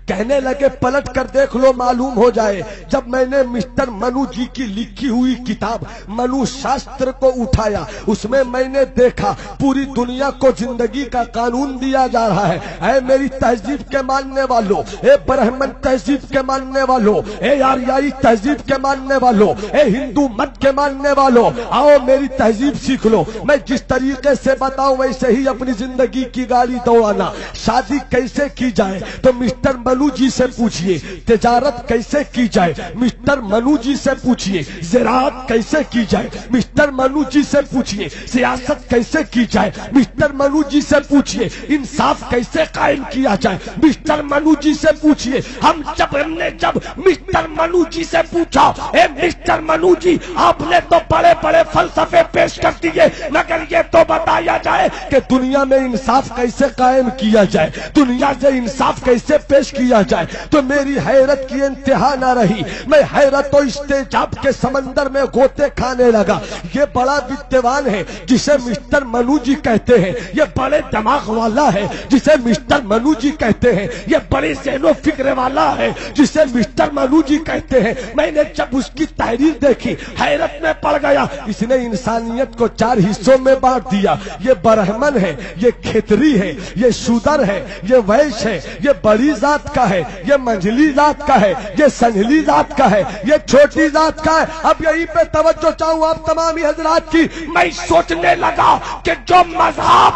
کہنے لگے پلٹ کر دیکھ لو معلوم ہو جائے۔ جب میں نے مسٹر منو جی کی لکھی ہوئی کتاب منو شاستر کو اٹھایا، اس میں میں نے دیکھا پوری دنیا کو زندگی کا قانون دیا جا رہا ہے۔ اے میری تہذیب کے ماننے والوں، اے برہمن تہذیب کے ماننے والوں، اے آریائی تہذیب کے ماننے والوں، اے ہندو مت کے ماننے والوں، آؤ میری تہذیب سیکھ لو۔ میں جس طریقے سے بتاؤں ویسے ہی اپنی زندگی کی گاڑی دوڑانا۔ شادی کیسے کی جائے تو مسٹر منو جی سے پوچھئے، تجارت کیسے کی جائے مسٹر منو جی سے پوچھئے، زراعت کیسے کی جائے مسٹر منو جی سے پوچھئے، سیاست کیسے کی جائے مسٹر منو جی سے پوچھئے، انصاف کیسے قائم کیا جائے مسٹر منو جی سے پوچھئے۔ ہم نے جب مسٹر منو جی سے پوچھا، اے مسٹر منو جی آپ نے تو بڑے بڑے فلسفے پیش کر دیے، مگر یہ تو بتایا جائے کہ دنیا میں انصاف کیسے قائم کیا جائے، دنیا سے انصاف کیسے پیش کیا جائے، تو میری حیرت کی انتہا نہ رہی۔ میں حیرت و استعجاب کے سمندر میں غوطے کھانے لگا۔ یہ بڑا ودوان ہے جسے مسٹر منو جی کہتے ہیں، یہ بڑے دماغ والا ہے جسے مسٹر منو جی کہتے ہیں، یہ بڑی ذہن و فکر والا ہے جسے مسٹر منو جی کہتے ہیں۔ میں نے جب اس کی تحریر دیکھی حیرت میں پڑ گیا۔ اس نے انسانیت کو 4 حصوں میں بانٹ دیا۔ یہ برہمن ہے، یہ کھتری ہے، یہ شودر ہے، یہ ویش ہے، یہ بڑی ذات ذات کا ہے، یہ منجلی ذات کا ہے، یہ سنجلی ذات کا ہے، یہ چھوٹی ذات کا ہے۔ اب یہیں پہ توجہ چاہوں آپ تمامی حضرات کی۔ میں سوچنے لگا کہ جو مذہب،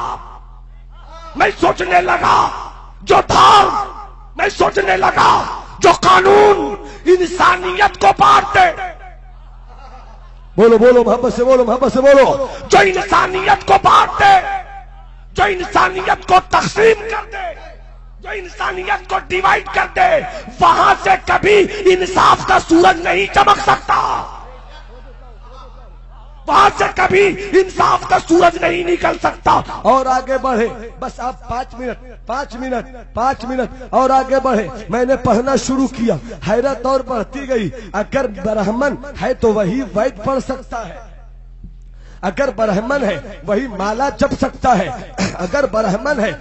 میں سوچنے لگا جو دھرم، میں سوچنے لگا جو قانون انسانیت کو بانٹتے، بولو بولو محبت سے بولو، محبت سے بولو، جو انسانیت کو بانٹتے، جو انسانیت کو تقسیم کر دے، جو انسانیت کو ڈیوائیڈ کر دے، وہاں سے کبھی انصاف کا سورج نہیں چمک سکتا، وہاں سے کبھی انصاف کا سورج نہیں نکل سکتا۔ اور آگے بڑھے، بس آپ 5 منٹ اور آگے بڑھے۔ میں نے پڑھنا شروع کیا، حیرت اور بڑھتی گئی۔ اگر برہمن ہے تو وہی وید پڑھ سکتا ہے، اگر برہمن ہے وہی مالا جپ سکتا ہے، اگر برہمن ہے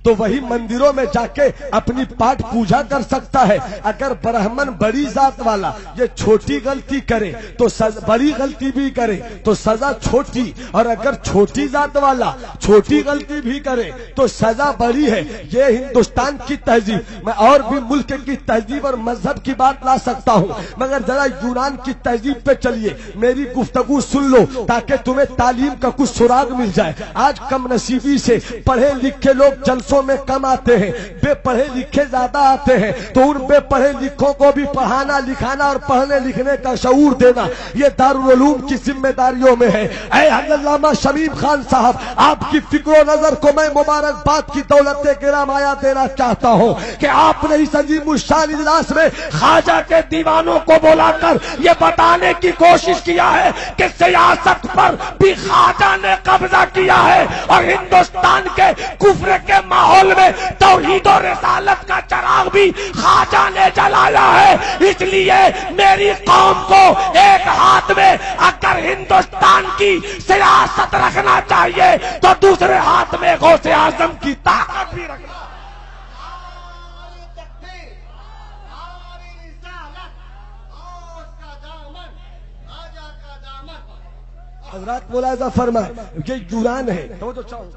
تو وہی مندروں میں جا کے اپنی پاٹ پوجا کر سکتا ہے، اگر برہمن بڑی ذات والا یہ چھوٹی غلطی کرے تو بڑی غلطی بھی کرے تو سزا چھوٹی، اور اگر چھوٹی ذات والا چھوٹی غلطی بھی کرے تو سزا بڑی ہے۔ یہ ہندوستان کی تہذیب، میں اور بھی ملک کی تہذیب اور مذہب کی بات لا سکتا ہوں، مگر ذرا یونان کی تہذیب پہ چلیے، میری گفتگو سن لو تاکہ تمہیں تعلیم کا کچھ سراغ مل جائے۔ آج کم نصیبی سے پڑھے لکھے لوگ جلسوں میں کم آتے ہیں، بے پڑھے لکھے زیادہ آتے ہیں، تو ان بے پڑھے لکھوں کو بھی پڑھانا لکھانا اور پڑھنے لکھنے کا شعور دینا یہ دارالعلوم کی ذمہ داریوں میں ہے۔ اے علامہ شمیم خان صاحب، آپ کی فکر و نظر کو میں مبارکباد کی دولت گرام آیا دینا چاہتا ہوں کہ آپ نے اس عظیم الشان اجلاس میں خواجہ کے دیوانوں کو بلا کر یہ بتانے کی کوشش کیا ہے کہ سیاست پر بھی خواجہ نے قبضہ کیا ہے، اور ہندوستان کے کفر کے ماحول میں توحید و رسالت کا چراغ بھی خواجہ نے جلایا ہے۔ اس لیے میری قوم کو ایک ہاتھ میں اگر ہندوستان کی سیاست رکھنا چاہیے تو دوسرے ہاتھ میں غوث اعظم کی طاقت بھی رکھنا۔ حضرات ملاحظہ فرمائے، یہ یونان ہے، توجہ چاہوں،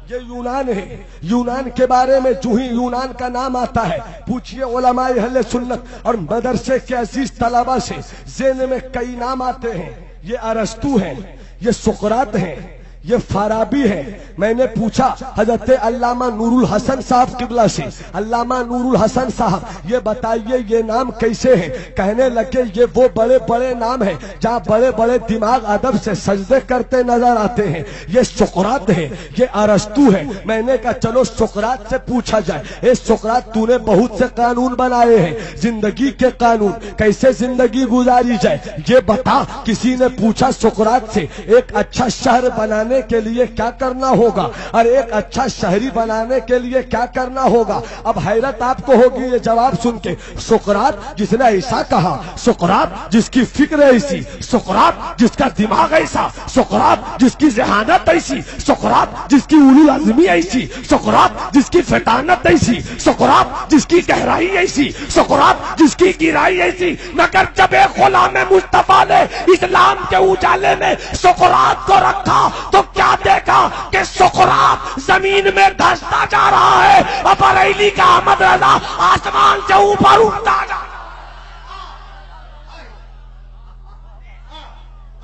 یہ یونان ہے۔ یونان کے بارے میں جو ہی یونان کا نام آتا ہے، پوچھئے علماء اہل سنت اور مدرسے کے عزیز طلبہ سے، ذہن میں کئی نام آتے ہیں۔ یہ ارسطو ہیں، یہ سقراط ہیں، یہ فارابی ہے۔ میں نے پوچھا حضرت علامہ نور الحسن صاحب قبلہ سے، علامہ نور الحسن صاحب یہ بتائیے یہ نام کیسے ہیں؟ کہنے لگے یہ وہ بڑے بڑے نام ہیں جہاں بڑے بڑے دماغ ادب سے سجدے کرتے نظر آتے ہیں۔ یہ سقراط ہے، یہ ارسطو ہے۔ میں نے کہا چلو سقراط سے پوچھا جائے، اے سقراط تو نے بہت سے قانون بنائے ہیں، زندگی کے قانون، کیسے زندگی گزاری جائے یہ بتا۔ کسی نے پوچھا سقراط سے ایک اچھا شہر بنانے کے لیے کیا کرنا ہوگا اور ایک اچھا شہری بنانے کے لیے کیا کرنا ہوگا؟ اب حیرت آپ کو ہوگی یہ جواب سن کے، سقراط جس نے ایسا کہا، سقراط جس کی فکر ایسی، سقراط جس کا دماغ ایسا، سقراط جس کی ذہانت ایسی، سقراط جس کی اولو العزمی ایسی، سقراط جس کی فطانت ایسی، سقراط جس کی گہرائی ایسی، سقراط جس کی گہرائی ایسی۔ مگر جب ایک غلام مصطفیٰ نے اسلام کے اجالے میں سقراط کو رکھا تو کیا دیکھا کہ سقراط زمین میں دھستا جا رہا ہے اور بریلی کا احمد رضا آسمان سے اوپر اٹھتا جا رہا ہے۔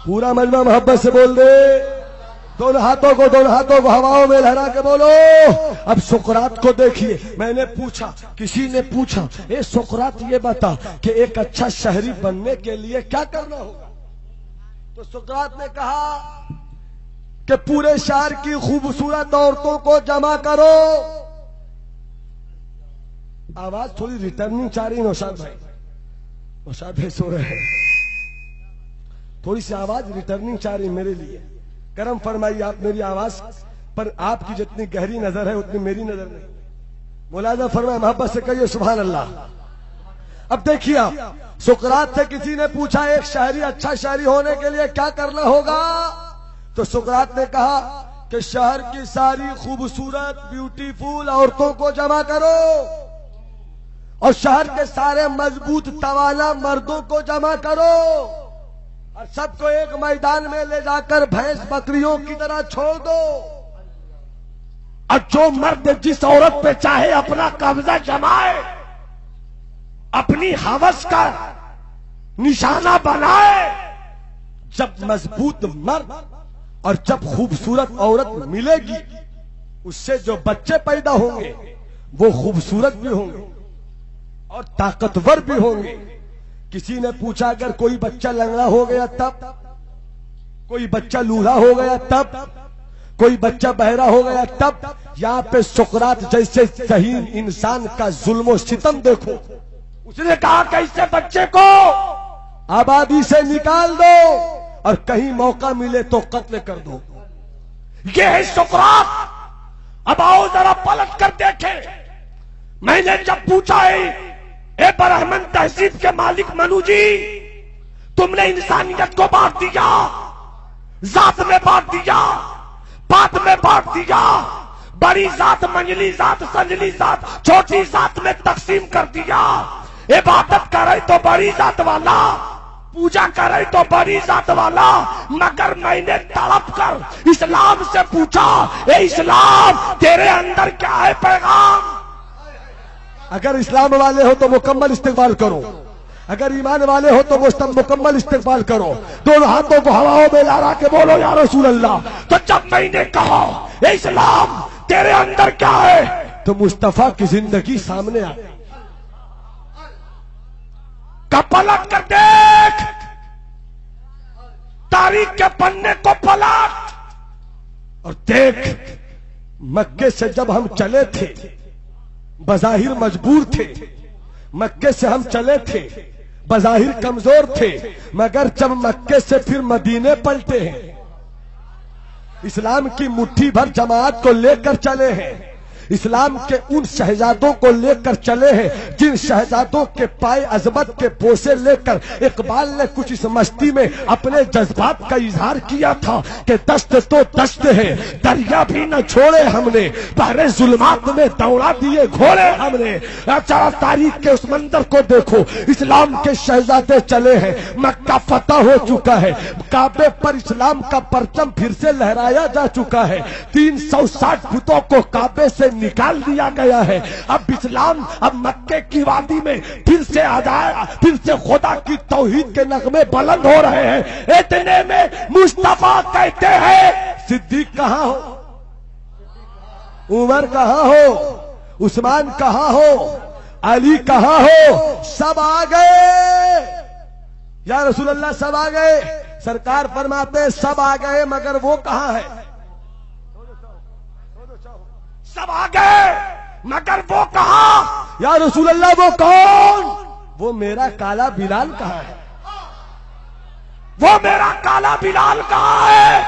پورا مجمع محبت سے بول دے، دونوں ہاتھوں کو ہواؤں میں لہرا کے بولو۔ اب سقراط کو دیکھیے، میں نے پوچھا، کسی نے پوچھا اے سقراط یہ بتا کہ ایک اچھا شہری بننے کے لیے کیا کرنا ہوگا؟ تو سقراط نے کہا کہ پورے شہر کی خوبصورت عورتوں کو جمع کرو۔ آواز تھوڑی ریٹرننگ چاہ رہی نوشاد بھائی، نوشاد بھائی سو رہے ہیں، تھوڑی سی آواز ریٹرننگ چاہ رہی میرے لیے، کرم فرمائیے آپ میری آواز پر، آپ کی جتنی گہری نظر ہے اتنی میری نظر نہیں، ملاحظہ فرمائے، محبت سے کہیے سبحان اللہ۔ اب دیکھیے آپ، سقراط سے کسی نے پوچھا ایک شہری اچھا شہری ہونے کے لیے کیا کرنا ہوگا؟ تو سقراط نے کہا کہ شہر کی ساری خوبصورت بیوٹیفل عورتوں کو جمع کرو اور شہر کے سارے مضبوط توانا مردوں کو جمع کرو اور سب کو ایک میدان میں لے جا کر بھینس بکریوں کی طرح چھوڑ دو اور جو مرد جس عورت پہ چاہے اپنا قبضہ جمائے، اپنی ہوس کا نشانہ بنائے، جب مضبوط مرد اور جب خوبصورت عورت ملے گی، اس سے جو بچے پیدا ہوں گے وہ خوبصورت بھی ہوں گے اور طاقتور بھی ہوں گے۔ کسی نے پوچھا اگر کوئی بچہ لنگڑا ہو گیا تب، کوئی بچہ لولا ہو گیا تب، کوئی بچہ بہرا ہو گیا تب؟ یہاں پہ سقراط جیسے ذہین انسان کا ظلم و ستم دیکھو۔ اس نے کہا کہ اس بچے کو آبادی سے نکال دو اور کہیں موقع ملے تو قتل کر دو۔ یہ ہے سقراط۔ اب آؤ ذرا پلٹ کر دیکھیں۔ میں نے جب پوچھا ہے اے برہمن تہذیب کے مالک منو جی، تم نے انسانیت کو بانٹ دیا، ذات میں بانٹ دیا، بات میں بانٹ دیا، بڑی ذات، منجلی ذات، سنجلی ذات، چھوٹی ذات میں تقسیم کر دیا۔ عبادت کرے تو بڑی ذات والا، پوجا کرے تو بڑی ذات والا، مگر میں نے تڑپ کر اسلام سے پوچھا، اے اسلام تیرے اندر کیا ہے پیغام؟ اگر اسلام والے ہو تو مکمل استقبال کرو، اگر ایمان والے ہو تو مکمل استقبال کرو، دونوں ہاتھوں کو ہواؤں میں لہرا کے بولو یا رسول اللہ۔ تو جب میں نے کہا اے اسلام تیرے اندر کیا ہے، تو مصطفیٰ کی زندگی سامنے آئی۔ پلٹ کر دیکھ، تاریخ کے پنے کو پلٹ اور دیکھ، مکے سے جب ہم چلے تھے بظاہر مجبور تھے، مکے سے ہم چلے تھے بظاہر کمزور تھے، مگر جب مکے سے پھر مدینے پلٹے ہیں، اسلام کی مٹھی بھر جماعت کو لے کر چلے ہیں، اسلام کے ان شہزادوں کو لے کر چلے ہیں جن شہزادوں کے پائے عظمت کے بوسے لے کر اقبال نے کچھ اس مستی میں اپنے جذبات کا اظہار کیا تھا کہ دست تو دست ہے، دریا بھی نہ چھوڑے ہم نے، بحر ظلمات میں دوڑا دیے گھوڑے ہم نے۔ اچھا تاریخ کے اس منظر کو دیکھو، اسلام کے شہزادے چلے ہیں، مکہ فتح ہو چکا ہے، کعبے پر اسلام کا پرچم پھر سے لہرایا جا چکا ہے، 360 بتوں کو کعبے سے نکال دیا گیا ہے، اب اسلام اب مکے کی وادی میں پھر سے خدا کی توحید کے نغمے بلند ہو رہے ہیں۔ اتنے میں مصطفیٰ کہتے ہیں صدیق کہاں ہو، عمر کہاں ہو، عثمان کہاں ہو، علی کہاں ہو؟ سب آ گئے یا رسول اللہ، سب آ گئے۔ سرکار فرماتے ہیں سب آ گئے مگر وہ کہاں ہے؟ سب آ گئے مگر وہ کہاں؟ یا رسول اللہ وہ کون؟ وہ میرا کالا بلال کہاں ہے؟ وہ میرا کالا بلال کہاں ہے؟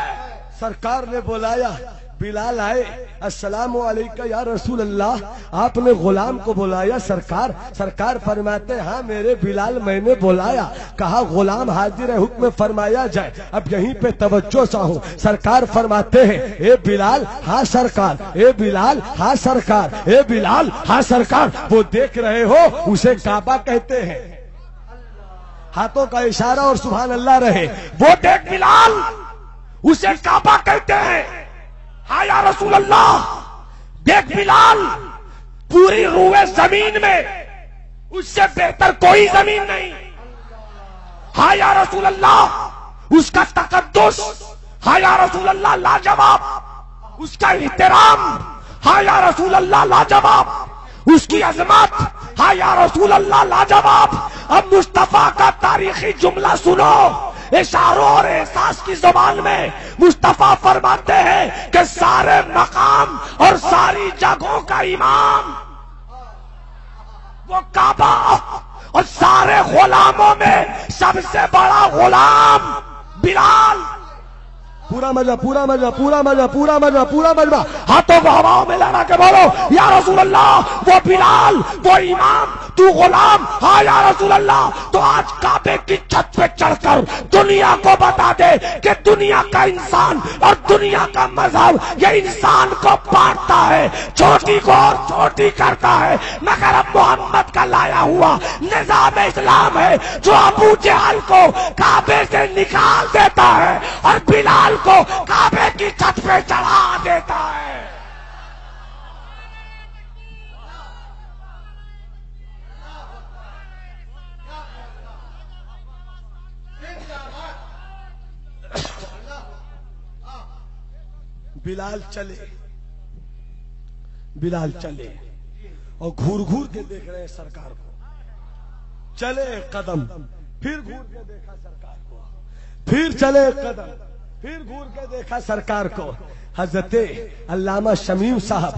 سرکار نے بلایا، بلال آئے، السلام علیکم یا رسول اللہ۔ آپ نے غلام کو بلایا، سرکار فرماتے ہاں میرے بلال میں نے بلایا، کہا غلام حاضر ہے، حکم فرمایا جائے۔ اب یہیں پہ توجہ چاہوں، سرکار فرماتے ہیں اے بلال ہاں سرکار، اے بلال ہاں سرکار، اے بلال ہاں سرکار۔ وہ دیکھ رہے ہو اسے کعبہ کہتے ہیں، ہاتھوں کا اشارہ اور سبحان اللہ رہے، وہ دیکھ بلال اسے کعبہ کہتے ہیں۔ ہاں یا رسول اللہ، دیکھ بلال پوری روئے زمین میں اس سے بہتر کوئی زمین نہیں۔ ہاں یا رسول اللہ، اس کا تقدس، ہاں یا رسول اللہ لاجواب، اس کا احترام، ہاں یا رسول اللہ لاجواب، اس کی عظمت، ہاں یا رسول اللہ لاجواب۔ اب مصطفیٰ کا تاریخی جملہ سنو، اشاروں اور احساس کی زبان میں مصطفیٰ فرماتے ہیں کہ سارے مقام اور ساری جگہوں کا امام وہ کعبہ، اور سارے غلاموں میں سب سے بڑا غلام بلال۔ پورا مزہ، پورا مزہ، پورا مزہ، پورا مزہ، پورا مزہ، ہاتھوں کو ہواؤں میں لہرا کے بولو یا رسول اللہ، وہ بلال، وہ امام، تو غلام، ہاں یا رسول اللہ۔ تو آج کعبے کی چھت پہ چڑھ کر دنیا کو بتا دے کہ دنیا کا انسان اور دنیا کا مذہب یہ انسان کو بانٹتا ہے، چھوٹی کو اور چھوٹی کرتا ہے، مگر اب محمد کا لایا ہوا نظام اسلام ہے جو ابو جہل کو کعبے سے نکال دیتا ہے اور بلال کو کعبے کی چھت پہ چڑھا دیتا ہے۔ بلال چلے اور گھور گھور کے دیکھ رہے ہیں سرکار کو. چلے قدم، پھر گھور کے دیکھا سرکار کو، پھر چلے قدم، پھر گھور کے دیکھا سرکار کو. حضرت علامہ شمیم صاحب،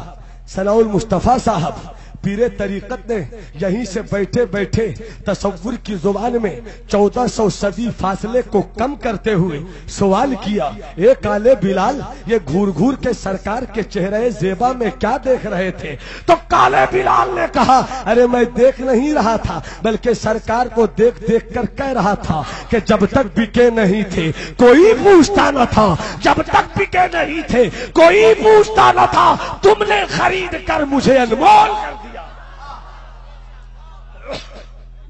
ثناء المصطفیٰ صاحب پیر طریقت نے یہیں سے بیٹھے بیٹھے تصور کی زبان میں 1400 صدی فاصلے کو کم کرتے ہوئے سوال کیا، اے کالے بلال، یہ گھور گھور کے سرکار کے چہرے زیبا میں کیا دیکھ رہے تھے؟ تو کالے بلال نے کہا، ارے میں دیکھ نہیں رہا تھا، بلکہ سرکار کو دیکھ دیکھ کر کہہ رہا تھا کہ جب تک بکے نہیں تھے کوئی پوچھتا نہ تھا، جب تک بکے نہیں تھے کوئی پوچھتا نہ تھا، تم نے خرید کر مجھے انمول کر دیا.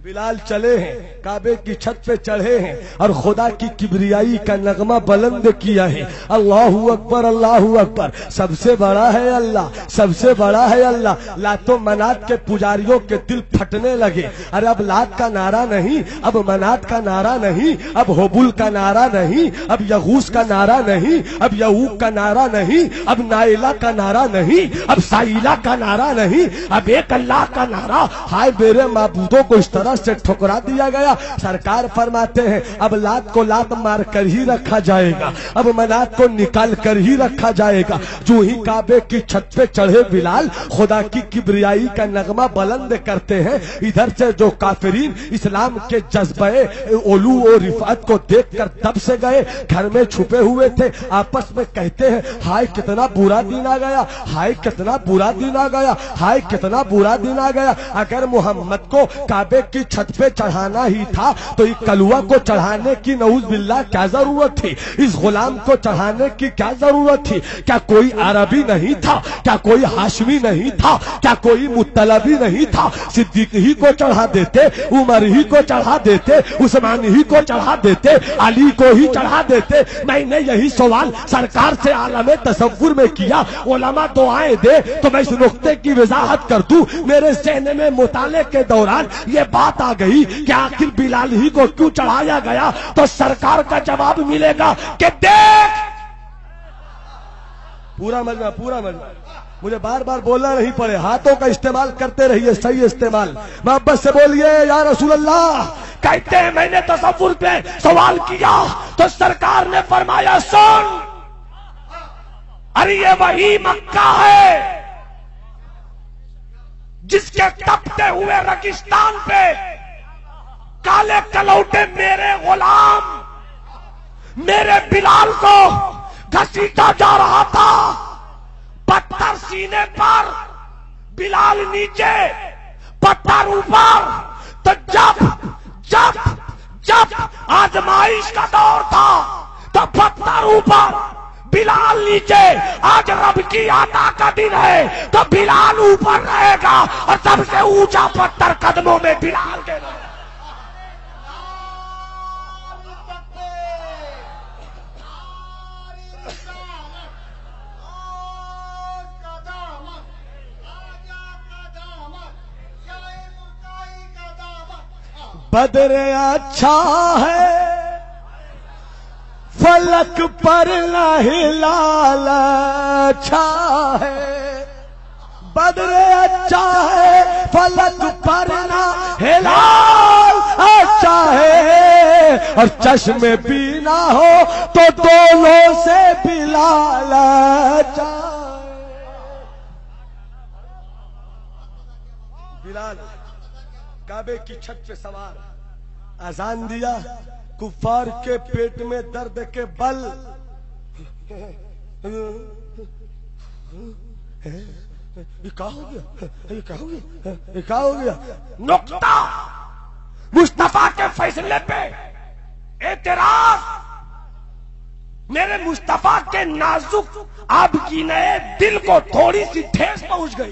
بلال چلے ہیں، کعبے کی چھت پہ چڑھے ہیں اور خدا کی کبریائی کا نغمہ بلند کیا ہے. اللہ اکبر، اللہ اکبر، سب سے بڑا ہے اللہ، سب سے بڑا ہے اللہ. لات و منات کے پجاریوں کے دل پھٹنے لگے. ارے اب لات کا نعرہ نہیں، اب منات کا نعرہ نہیں، اب حبل کا نعرہ نہیں، اب یغوث کا نعرہ نہیں، اب یعوق کا نعرہ نہیں، اب نائلہ کا نعرہ نہیں، اب سائلہ کا نعرہ نہیں، اب ایک اللہ کا نعرہ. ہائے میرے معبودوں کو اس طرح سے ٹھکرا دیا گیا. سرکار فرماتے ہیں اب لات کو لات مار کر ہی رکھا جائے گا، اب منات کو نکال کر ہی رکھا جائے گا. جو ہی کعبے کی چھت پہ چڑھے بلال خدا کی کبریائی کا نغمہ بلند کرتے ہیں. ادھر سے جو کافرین اسلام کے جذبہ علو و رفعت کو دیکھ کر دب سے گئے، گھر میں چھپے ہوئے تھے، آپس میں کہتے ہیں ہائے کتنا برا دن آ گیا، ہائے کتنا برا دن آ گیا، ہائے کتنا برا دن آ گیا. اگر محمد کو کعبے کی چھت پہ چڑھانا ہی تھا تو اس کلوہ کو چڑھانے کی نعوذ باللہ کیا ضرورت تھی؟ اس غلام کو چڑھانے کی کیا ضرورت تھی؟ کیا کوئی عربی نہیں تھا؟ کیا کوئی ہاشمی نہیں تھا؟ کیا کوئی مطلبی نہیں تھا؟ صدیق ہی کو چڑھا دیتے، عمر ہی کو چڑھا دیتے، عثمان ہی کو چڑھا دیتے، علی کو ہی چڑھا دیتے. میں نے یہی سوال سرکار سے عالم تصور میں کیا. علماء دعائیں دے تو میں اس نقطے کی وضاحت کر دوں. میرے ذہن میں مطالعے کے دوران یہ بات آ گئی کہ آخر بلال ہی کو کیوں چڑھایا گیا؟ تو سرکار کا جواب ملے گا کہ دیکھ، پورا مجمع مجھے بار بار بولنا نہیں پڑے، ہاتھوں کا استعمال کرتے رہیے، صحیح استعمال. محبت سے بولیے یا رسول اللہ. کہتے ہیں میں نے تصور پہ سوال کیا تو سرکار نے فرمایا سن، ارے یہ وہی مکہ ہے جس کے تپتے ہوئے ریگستان پہ کالے کلوٹے میرے غلام میرے بلال کو گھسیٹا جا رہا تھا. پتھر سینے پر، بلال نیچے، پتھر اوپر. تو جب آزمائش کا دور تھا تو پتھر اوپر، بلال نیچے. آج رب کی عطا کا دن ہے تو بلال اوپر رہے گا اور سب سے اونچا پتھر قدموں میں بلال کے رہے گا. بدر اچھا ہے فلک پر نہ ہلال اچھا ہے، بدر اچھا ہے فلک پر نہ ہلال اچھا ہے، اور چشم بھی نہ ہو تو دونوں سے بلال اچھا ہے. بلال کعبے کی چھت پہ سوار، اذان دیا، کفار کے پیٹ میں درد کے بل. یہ کیا ہو گیا؟ یہ کیا ہو گیا؟ یہ کیا ہو گیا؟ نقطہ مصطفیٰ کے فیصلے پہ اعتراض. میرے مصطفیٰ کے نازک آپ کی نئے دل کو تھوڑی سی ٹھیس پہنچ گئی،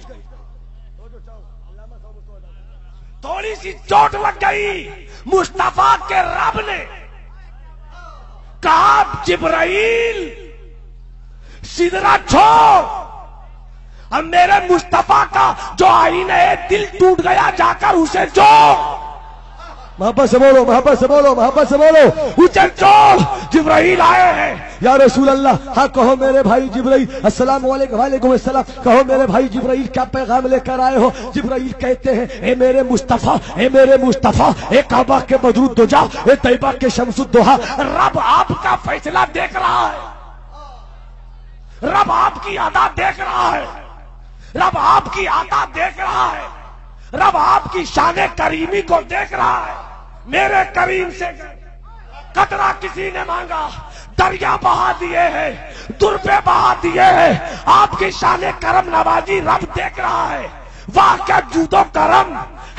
تھوڑی سی چوٹ لگ گئی. مصطفیٰ کے رب نے کہا جبرائیل سدرہ چھوڑ، اب میرے مصطفیٰ کا جو آئینہ دل ٹوٹ گیا جا کر اسے جوڑ. محبت سے بولو، محبت سے بولو، محبت سے بولو، اچھل چول جبرائیل آئے ہیں یا رسول اللہ۔ ہاں کہو میرے بھائی جبرائیل، السلام علیکم، وعلیکم السلام، کہو میرے بھائی جبرائیل کیا پیغام لے کر آئے ہو؟ جبرائیل کہتے ہیں اے میرے مصطفیٰ، اے میرے مصطفیٰ، اے کعبہ کے بدر الدجا، اے طیبہ کے شمس الضحیٰ، رب آپ کا فیصلہ دیکھ رہا ہے، رب آپ کی ادا دیکھ رہا ہے، رب آپ کی عطا دیکھ رہا ہے، رب آپ کی شان کریمی کو دیکھ رہا ہے۔ میرے کریم سے قطرہ کسی نے مانگا، دریا بہا دیے ہیں، دربے بہا دیے ہیں، آپ کی شان کرم نوازی رب دیکھ رہا ہے۔ واہ کیا جود و کرم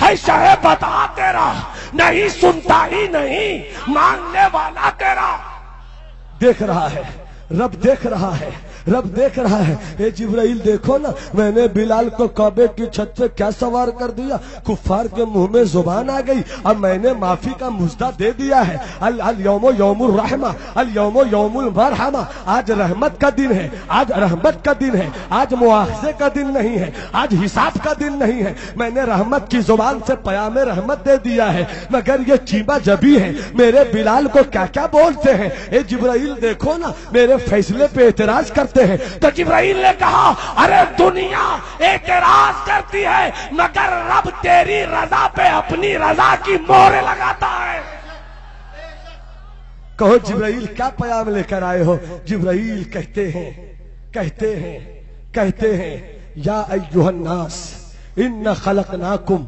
ہے شہ بتا تیرا، نہیں سنتا ہی نہیں مانگنے والا تیرا۔ دیکھ رہا ہے رب، دیکھ رہا ہے رب، دیکھ رہا ہے۔ اے جبرائیل دیکھو نا، میں نے بلال کو کعبے کی چھت پہ کیا سوار کر دیا، کفار کے منہ میں زبان آ گئی، اب میں نے معافی کا مژدہ دے دیا ہے۔ الیوم یوم الرحمہ، الیوم یوم المرحمہ، آج رحمت کا دن ہے، آج رحمت کا دن ہے، آج مواخذے کا دن نہیں ہے، آج حساب کا دن نہیں ہے۔ میں نے رحمت کی زبان سے پیام رحمت دے دیا ہے، مگر یہ چیبا جبی ہے، میرے بلال کو کیا کیا بولتے ہیں۔ اے جبرائیل دیکھو نا، میرے فیصلے پہ اعتراض کرتے ہیں۔ تو جبرائیل نے کہا ارے دنیا اعتراض کرتی ہے مگر رب تیری رضا پہ اپنی رضا کی مہر لگاتا ہے۔ کہو جبرائیل کیا پیام لے کر آئے ہو؟ جبرائیل کہتے ہیں یا ایھا الناس ان خلقناکم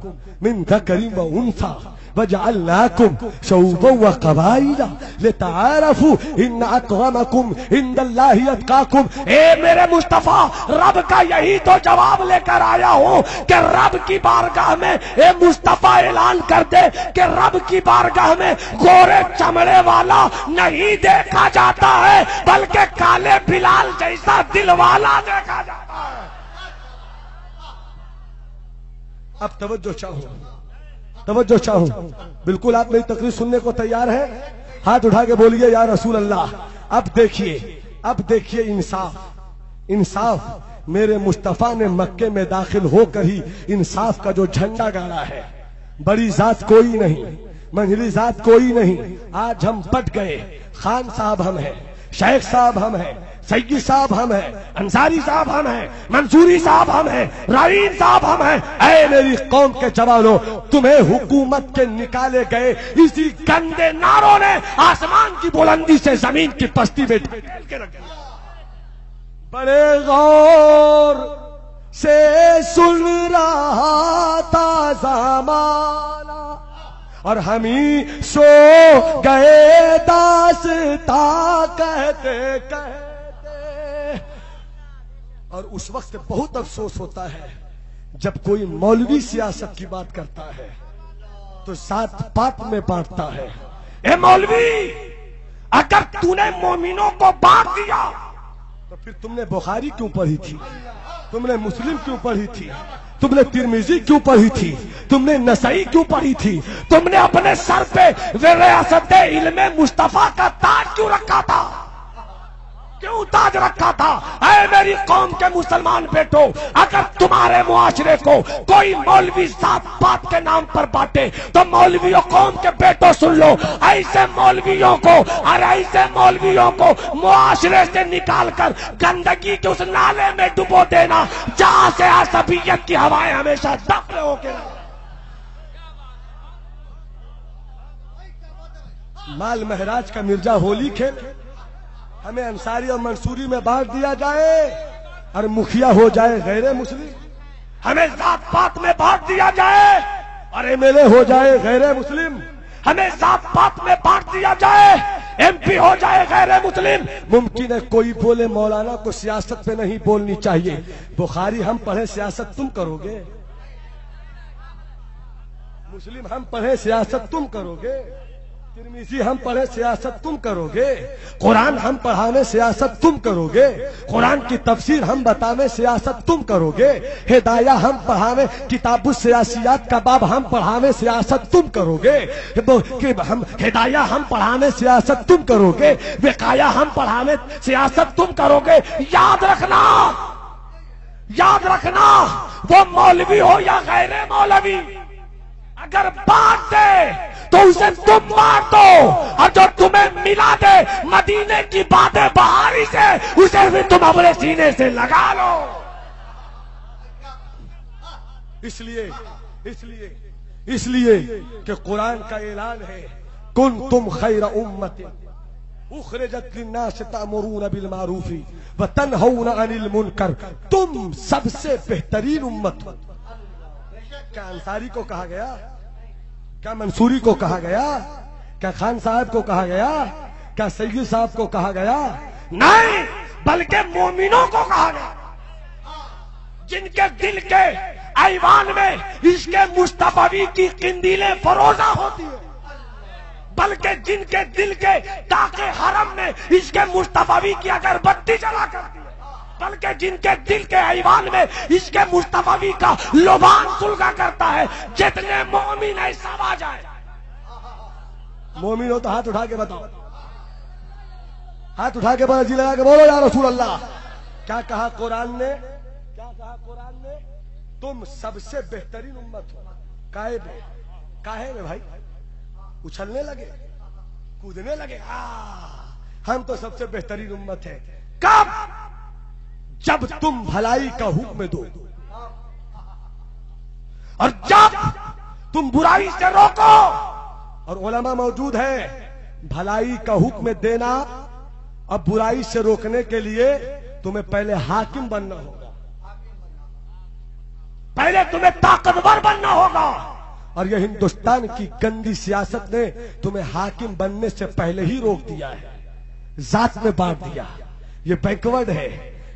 من ذکر و انثی وجعلناکم شعوبا وقبائل لتعارفوا ان اکرمکم عند اللہ اتقاکم۔ اے میرے مصطفیٰ، رب کا یہی تو جواب لے کر آیا ہوں کہ رب کی بارگاہ میں اے مصطفیٰ اعلان کر دے کہ رب کی بارگاہ میں گورے چمڑے والا نہیں دیکھا جاتا ہے بلکہ کالے بلال جیسا دل والا دیکھا جاتا ہے۔ اب توجہ چاہوں، بالکل آپ میری تقریر سننے کو تیار ہیں؟ ہاتھ اٹھا کے بولیے یا رسول اللہ۔ اب دیکھیے انصاف میرے مصطفیٰ نے مکے میں داخل ہو کر ہی انصاف کا جو جھنڈا گاڑا ہے۔ بڑی ذات کوئی نہیں، منجلی ذات کوئی نہیں، آج ہم پٹ گئے۔ خان صاحب ہم ہیں، شیخ صاحب ہم ہیں، سید صاحب ہم ہیں، انصاری صاحب ہم ہیں، منصوری صاحب ہم ہیں، رائین صاحب ہم ہیں۔ اے میری قوم کے جوانوں، تمہیں حکومت کے نکالے گئے اسی گندے ناروں نے آسمان کی بلندی سے زمین کی پستی میں ڈھکیل کے رکھ دیا۔ بڑے غور سے سن رہا تھا زمانہ اور ہم ہی سو گئے داستاں کہتے کہتے۔ اور اس وقت بہت افسوس ہوتا ہے جب کوئی مولوی سیاست کی بات کرتا ہے تو ذات پات میں بانٹتا ہے۔ اے مولوی، اگر تو نے مومنوں کو بانٹ دیا تو پھر تم نے بخاری کیوں پڑھی تھی، تم نے مسلم کیوں پڑھی تھی، تم نے ترمذی کیوں پڑھی تھی، تم نے نسائی کیوں پڑھی تھی، تم نے اپنے سر پہ ریاست علم مصطفیٰ کا تاج کیوں رکھا تھا، کیوں تاج رکھا تھا؟ اے میری قوم کے مسلمان بیٹو، اگر تمہارے معاشرے کو کوئی مولوی ذات پات کے نام پر بانٹے تو مولویوں قوم کے بیٹو سن لو، ایسے مولویوں کو معاشرے سے نکال کر گندگی کے اس نالے میں ڈبو دینا جہاں سے عصبیت کی ہوائیں ہمیشہ دفن ہو کے مال مہراج کا مرزا ہولی کھیل، ہمیں انصاری اور منصوری میں بانٹ دیا جائے اور مکھیا ہو جائے غیر مسلم، ہمیں ذات پات میں بانٹ دیا جائے اور ایم ایل اے ہو جائے غیر مسلم، ہمیں ذات پات میں بانٹ دیا جائے ایم پی ہو جائے غیر مسلم۔ ممکن ہے کوئی بولے مولانا کو سیاست پہ نہیں بولنی چاہیے، بخاری ہم پڑھے سیاست تم کرو گے، مسلم ہم پڑھے سیاست تم کرو گے، ترمذی ہم پڑھے سیاست تم کرو گے، قرآن ہم پڑھانے سیاست تم کرو گے، قرآن کی تفسیر ہم بتانے سیاست تم کرو گے، ہدایہ ہم پڑھانے، کتاب السیاسیات کا باب ہم پڑھانے سیاست تم کرو گے، ہدایہ ہم پڑھانے سیاست تم کرو گے، وقایہ ہم پڑھانے سیاست تم کرو گے۔ یاد رکھنا وہ مولوی ہو یا غیر مولوی، اگر بانٹ دے تو اسے تم بانٹ دو، اور جو تمہیں ملا دے مدینے کی باتیں بہاری سے اسے بھی تم اپنے سینے سے لگا لو۔ اس لیے کہ قرآن کا اعلان ہے کنتم خیر امت اخرجت للناس تأمرون بالمعروف وتنہون عن المنکر، تم سب سے بہترین امت ہو۔ کیا انصاری کو کہا گیا؟ کیا منصوری کو کہا گیا؟ کیا خان صاحب کو کہا گیا؟ کیا سید صاحب کو کہا گیا؟ نہیں، بلکہ مومنوں کو کہا گیا، جن کے دل کے ایوان میں عشق مصطفی کی قندیلیں فروزہ ہوتی ہیں، بلکہ جن کے دل کے تاکہ حرم میں عشق مصطفی کی اگربتی جلا کرتی ہے، بلکہ جن کے دل کے ایوان میں عشق مصطفی کا لبان سلگا کرتا ہے۔ جتنے مومن ہیں سب آ جائے۔ مومن ہو تو ہاتھ اٹھا کے بتاؤ، ہاتھ اٹھا کے بولو، جی لگا کے بولو یا رسول اللہ۔ کیا کہا قرآن نے؟ کیا کہا قرآن نے؟ تم سب سے بہترین امت ہو۔ کاہے میں بھائی اچھلنے لگے، کودنے لگے، ہم تو سب سے بہترین امت ہے۔ کب؟ جب تم بھلائی کا حکم دو اور جب تم برائی سے روکو۔ اور علماء موجود ہیں، بھلائی کا حکم دینا اور برائی سے روکنے کے لیے تمہیں پہلے حاکم بننا ہوگا، پہلے تمہیں طاقتور بننا ہوگا۔ اور یہ ہندوستان کی گندی سیاست نے تمہیں حاکم بننے سے پہلے ہی روک دیا ہے، ذات میں بانٹ دیا۔ یہ بیکورڈ ہے،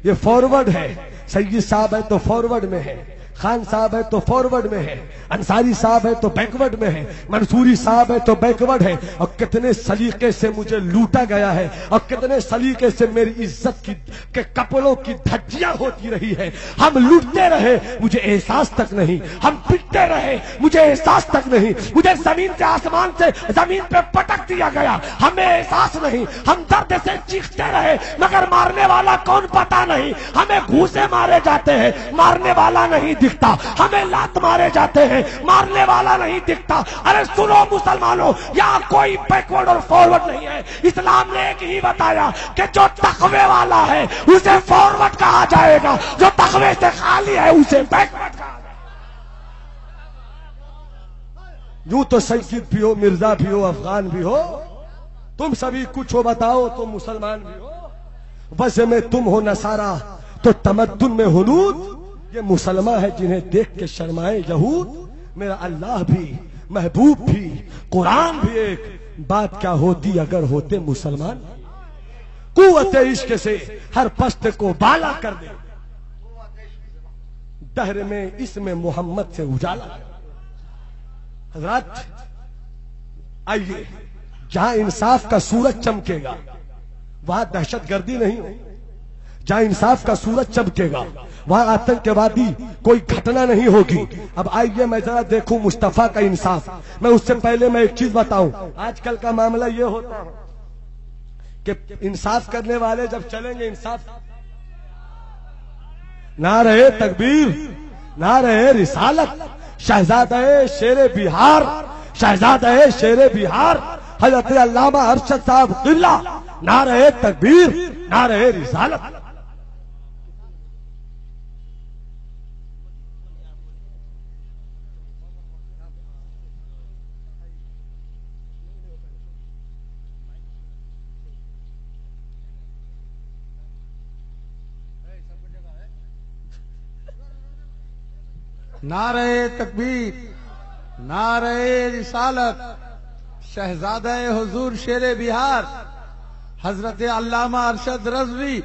یہ فارورڈ ہے۔ سید صاحب ہے تو فارورڈ میں ہے، خان صاحب ہے تو فارورڈ میں ہے، انصاری صاحب ہے تو بیکورڈ میں ہے، منصوری صاحب ہے تو بیکورڈ ہے۔ اور کتنے سلیقے سے مجھے لوٹا گیا ہے، اور کتنے سلیقے سے میری عزت کے کپڑوں کی دھجیاں ہوتی رہی ہے۔ ہم لوٹتے رہے، مجھے احساس تک نہیں، ہم پٹتے رہے، مجھے احساس تک نہیں، مجھے زمین سے آسمان سے زمین پہ پٹک دیا گیا، ہمیں احساس نہیں، ہم درد سے چیختے رہے مگر مارنے والا کون پتا نہیں، ہمیں گھوسے مارے جاتے ہیں، مارنے والا نہیں دکھتا، ہمیں لات مارے جاتے ہیں، مارنے والا نہیں دکھتا۔ ارے سنو مسلمانوں، یہاں کوئی بیکورڈ اور فارورڈ نہیں ہے۔ اسلام نے ایک ہی بتایا کہ جو تقوی والا ہے اسے فارورڈ کہا جائے گا، جو تقوی سے خالی ہے اسے بیکورڈ کہا جائے گا۔ یوں تو سید بھی ہو، مرزا بھی ہو، افغان بھی ہو، تم سبھی کچھ ہو، بتاؤ تم مسلمان بھی ہو۔ ویسے میں تم ہو نصارا تو تمدن میں ہنود، یہ مسلمان ہے جنہیں دیکھ کے شرمائے یہود۔ میرا اللہ بھی، محبوب بھی، قرآن بھی ایک، بات کیا ہوتی اگر ہوتے مسلمان۔ قوت عشق سے ہر پست کو بالا کر دے، دہر میں اس میں محمد سے اجالا۔ حضرات آئیے، جہاں انصاف کا سورج چمکے گا وہاں دہشت گردی نہیں ہوگی، جہاں انصاف کا سورج چمکے گا وہاں آتنکوادی کوئی گھٹنا نہیں ہوگی۔ اب آئیے میں ذرا دیکھوں مصطفیٰ کا انصاف۔ میں اس سے پہلے میں ایک چیز بتاؤں، آج کل کا معاملہ یہ ہوتا ہے کہ انصاف کرنے والے جب چلیں گے، انصاف نعرہ تکبیر، نعرہ رسالت، شہزادہ شیر بہار، شہزادہ شیر بہار حضرت علامہ ارشد صاحب قبلہ، نعرہ تکبیر، نعرہ رسالت۔ نعرہ تکبیر، نعرہ رسالت، شہزادہ حضور شیر بہار حضرت علامہ ارشد رضوی۔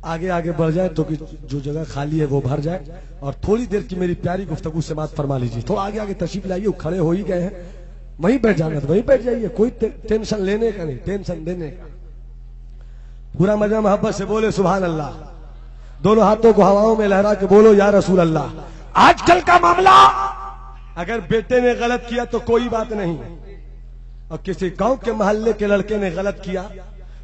آگے آگے بڑھ جائے تو کہ جو جگہ خالی ہے وہ بھر جائے، اور تھوڑی دیر کی میری پیاری گفتگو سے بات فرما لیجیے۔ تھوڑا آگے آگے تشریف لائیے، کھڑے ہو ہی گئے ہیں، وہیں بیٹھ جانا، وہیں بیٹھ جائیے، کوئی ٹینشن لینے کا نہیں، ٹینشن دینے کا۔ پورا مزہ محبت سے بولے سبحان اللہ، دونوں ہاتھوں کو ہواؤں میں لہرا کے بولو یا رسول اللہ۔ آج کل کا معاملہ، اگر بیٹے نے غلط کیا تو کوئی بات نہیں، اور کسی گاؤں کے محلے کے لڑکے نے غلط کیا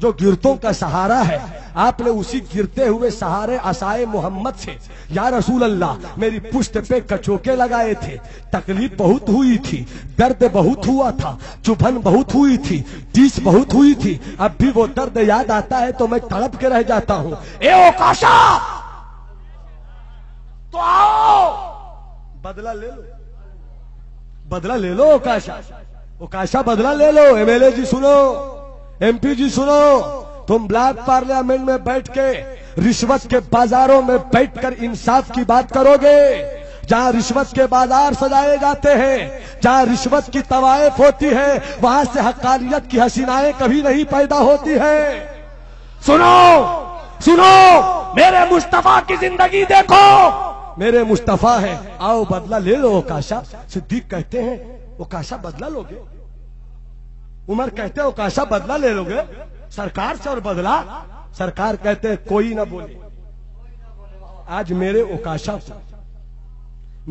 جو گرتوں کا سہارا ہے، آپ نے اسی گرتے ہوئے سہارے عصائے محمد سے یا رسول اللہ میری پشت پہ کچوکے لگائے تھے، تکلیف بہت ہوئی تھی، درد بہت ہوا تھا، چبھن بہت ہوئی تھی، ٹیس بہت ہوئی تھی، اب بھی وہ درد یاد آتا ہے تو میں تڑپ کے رہ جاتا ہوں۔ اے اوکاشا تو آؤ بدلہ لے لو، بدلہ لے لو اوکاشا، اوکاشا بدلہ لے لو۔ ایم ایل اے جی سنو، ایم پی جی سنو، تم بلاک پارلیمنٹ میں بیٹھ کے رشوت کے بازاروں میں بیٹھ کر انصاف کی بات کرو گے، جہاں رشوت کے بازار سجائے جاتے ہیں، جہاں رشوت کی طوائف ہوتی ہے، وہاں سے حقانیت کی حسینائیں کبھی نہیں پیدا ہوتی ہیں۔ سنو سنو، میرے مصطفیٰ کی زندگی دیکھو، میرے مصطفیٰ ہے، آؤ بدلہ لے لو اوکاشا۔ صدیق کہتے ہیں اوکاشا بدلہ لو گے، عمر کہتے ہیں اوکاشا بدلہ لے لو گے سرکار سے اور بدلہ؟ سرکار کہتے ہیں کوئی نہ بولے، آج میرے اوکاشا کو،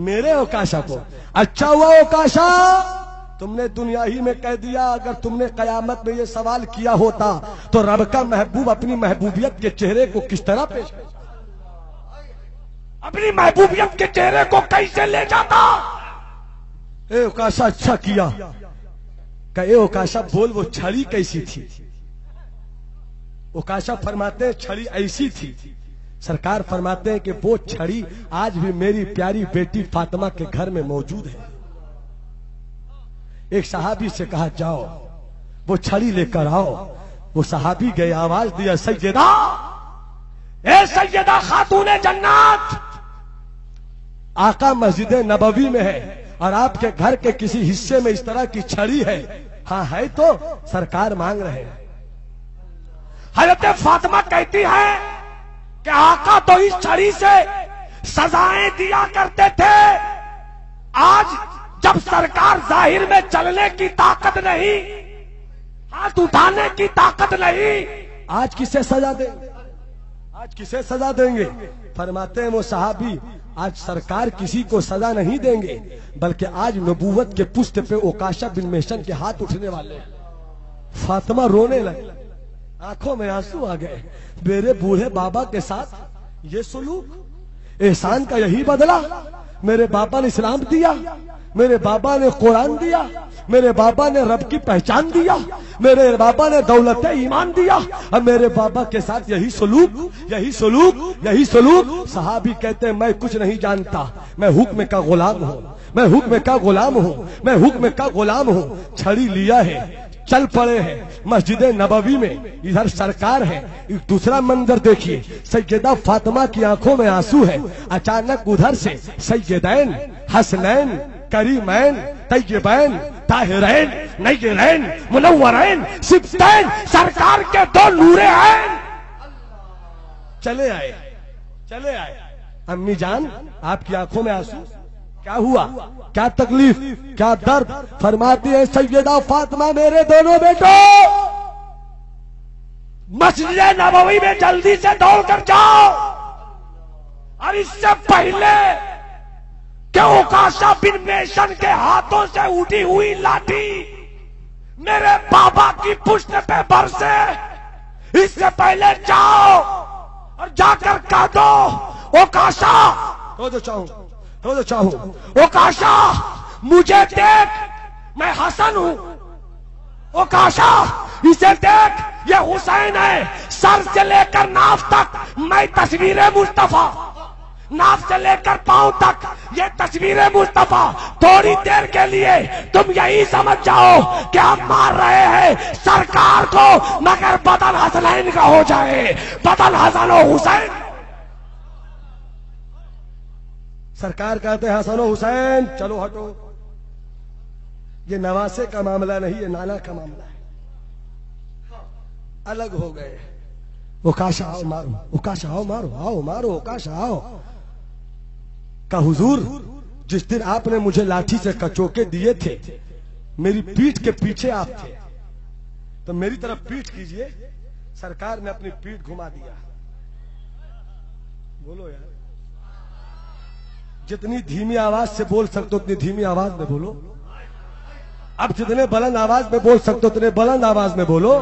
میرے اوکاشا کو، اچھا ہوا اوکاشا تم نے دنیا ہی میں کہہ دیا، اگر تم نے قیامت میں یہ سوال کیا ہوتا تو رب کا محبوب اپنی محبوبیت کے چہرے کو کس طرح پیش کرتا، اپنی محبوبیت کے چہرے کو کیسے لے جاتا؟ اے اوکاشا اچھا کیا کہ اے اوکاشا بول وہ چھڑی کیسی تھی؟ اوکاشا فرماتے ہیں چھڑی ایسی تھی، سرکار فرماتے ہیں کہ وہ چھڑی آج بھی میری پیاری بیٹی فاطمہ کے گھر میں موجود ہے۔ ایک صحابی سے کہا جاؤ وہ چھڑی لے کر آؤ، وہ صحابی گئے، آواز دیا سیدہ، اے سیدہ خاتون جنات، آقا مسجد نبوی میں ہے اور آپ کے گھر کے کسی حصے میں اس طرح کی چھڑی ہے؟ ہاں ہے تو سرکار مانگ رہے ہیں۔ حضرت فاطمہ کہتی ہے کہ آقا تو اس چھڑی سے سزائیں دیا کرتے تھے، آج جب سرکار ظاہر میں چلنے کی طاقت نہیں، ہاتھ اٹھانے کی طاقت نہیں، آج کسے سزا دیں گے؟ آج کسے سزا دیں گے؟ فرماتے ہیں وہ صحابی آج سرکار کسی کو سزا نہیں دیں گے، بلکہ آج نبوت کے پشت پہ اوکاشا بن محسن کے ہاتھ اٹھنے والے ہیں۔ فاطمہ رونے لگی، آنکھوں میں آنسو آ گئے، میرے بوڑھے بابا کے ساتھ یہ سلوک، احسان کا یہی بدلہ؟ میرے بابا نے اسلام دیا، میرے بابا نے قرآن دیا، میرے بابا نے رب کی پہچان دیا، میرے بابا نے دولت ایمان دیا، اور میرے بابا کے ساتھ یہی سلوک، یہی سلوک، یہی سلوک۔ صحابی کہتے ہیں میں کچھ نہیں جانتا، میں حکم کا غلام ہوں، میں حکم کا غلام ہوں، میں حکم کا غلام ہوں۔ چھڑی لیا ہے، چل پڑے ہیں مسجد نبوی میں، ادھر سرکار ہے۔ ایک دوسرا منظر دیکھیے، سیدہ فاطمہ کی آنکھوں میں آنسو ہے، اچانک ادھر سے سیدین حسنین کریمین طیبین طاہرین نیرین منورین سبتین سرکار کے دو نورے ہیں چلے آئے، چلے آئے۔ امی جان آپ کی آنکھوں میں آنسو، کیا ہوا؟ کیا تکلیف؟ کیا درد؟ فرماتی ہے سیدہ فاطمہ میرے دونوں بیٹوں مسجد نبوی میں جلدی سے دوڑ کر جاؤ، اور اس سے پہلے کہ اوکاشا بن محسن کے ہاتھوں سے اٹھی ہوئی لاٹھی میرے بابا کی پشت پہ برسے، اس سے پہلے جاؤ اور جا کر کہہ دو اوکاشا، تو چاہوں اوکاشا مجھے دیکھ، میں حسن ہوں، اوکاشا اسے دیکھ یہ حسین ہے، سر سے لے کر ناف تک میں تصویر مصطفیٰ، ناف سے لے کر پاؤں تک یہ تصویر مصطفیٰ۔ تھوڑی دیر کے لیے تم یہی سمجھ جاؤ کہ ہم مار رہے ہیں سرکار کو، مگر بدل حسنین کا ہو جائے، بدل حسن و حسین۔ سرکار کہتے ہیں حسن و حسین چلو ہٹو، یہ نواسے کا معاملہ نہیں، یہ نانا کا معاملہ ہے، الگ ہو گئے۔ اوکاشا آؤ مارو، اوکاشا آؤ مارو، آؤ مارو اوکاشا آؤ۔ کہ حضور جس دن آپ نے مجھے لاٹھی سے کچوکے دیے تھے، میری پیٹھ کے پیچھے آپ تھے، تو میری طرف پیٹھ کیجئے۔ سرکار نے اپنی پیٹھ گھما دیا۔ بولو یار، جتنی دھیمی آواز سے بول سکتے اتنی دھیمی آواز میں بولو، اب جتنے بلند آواز میں بول سکتے اتنے بلند آواز میں بولو۔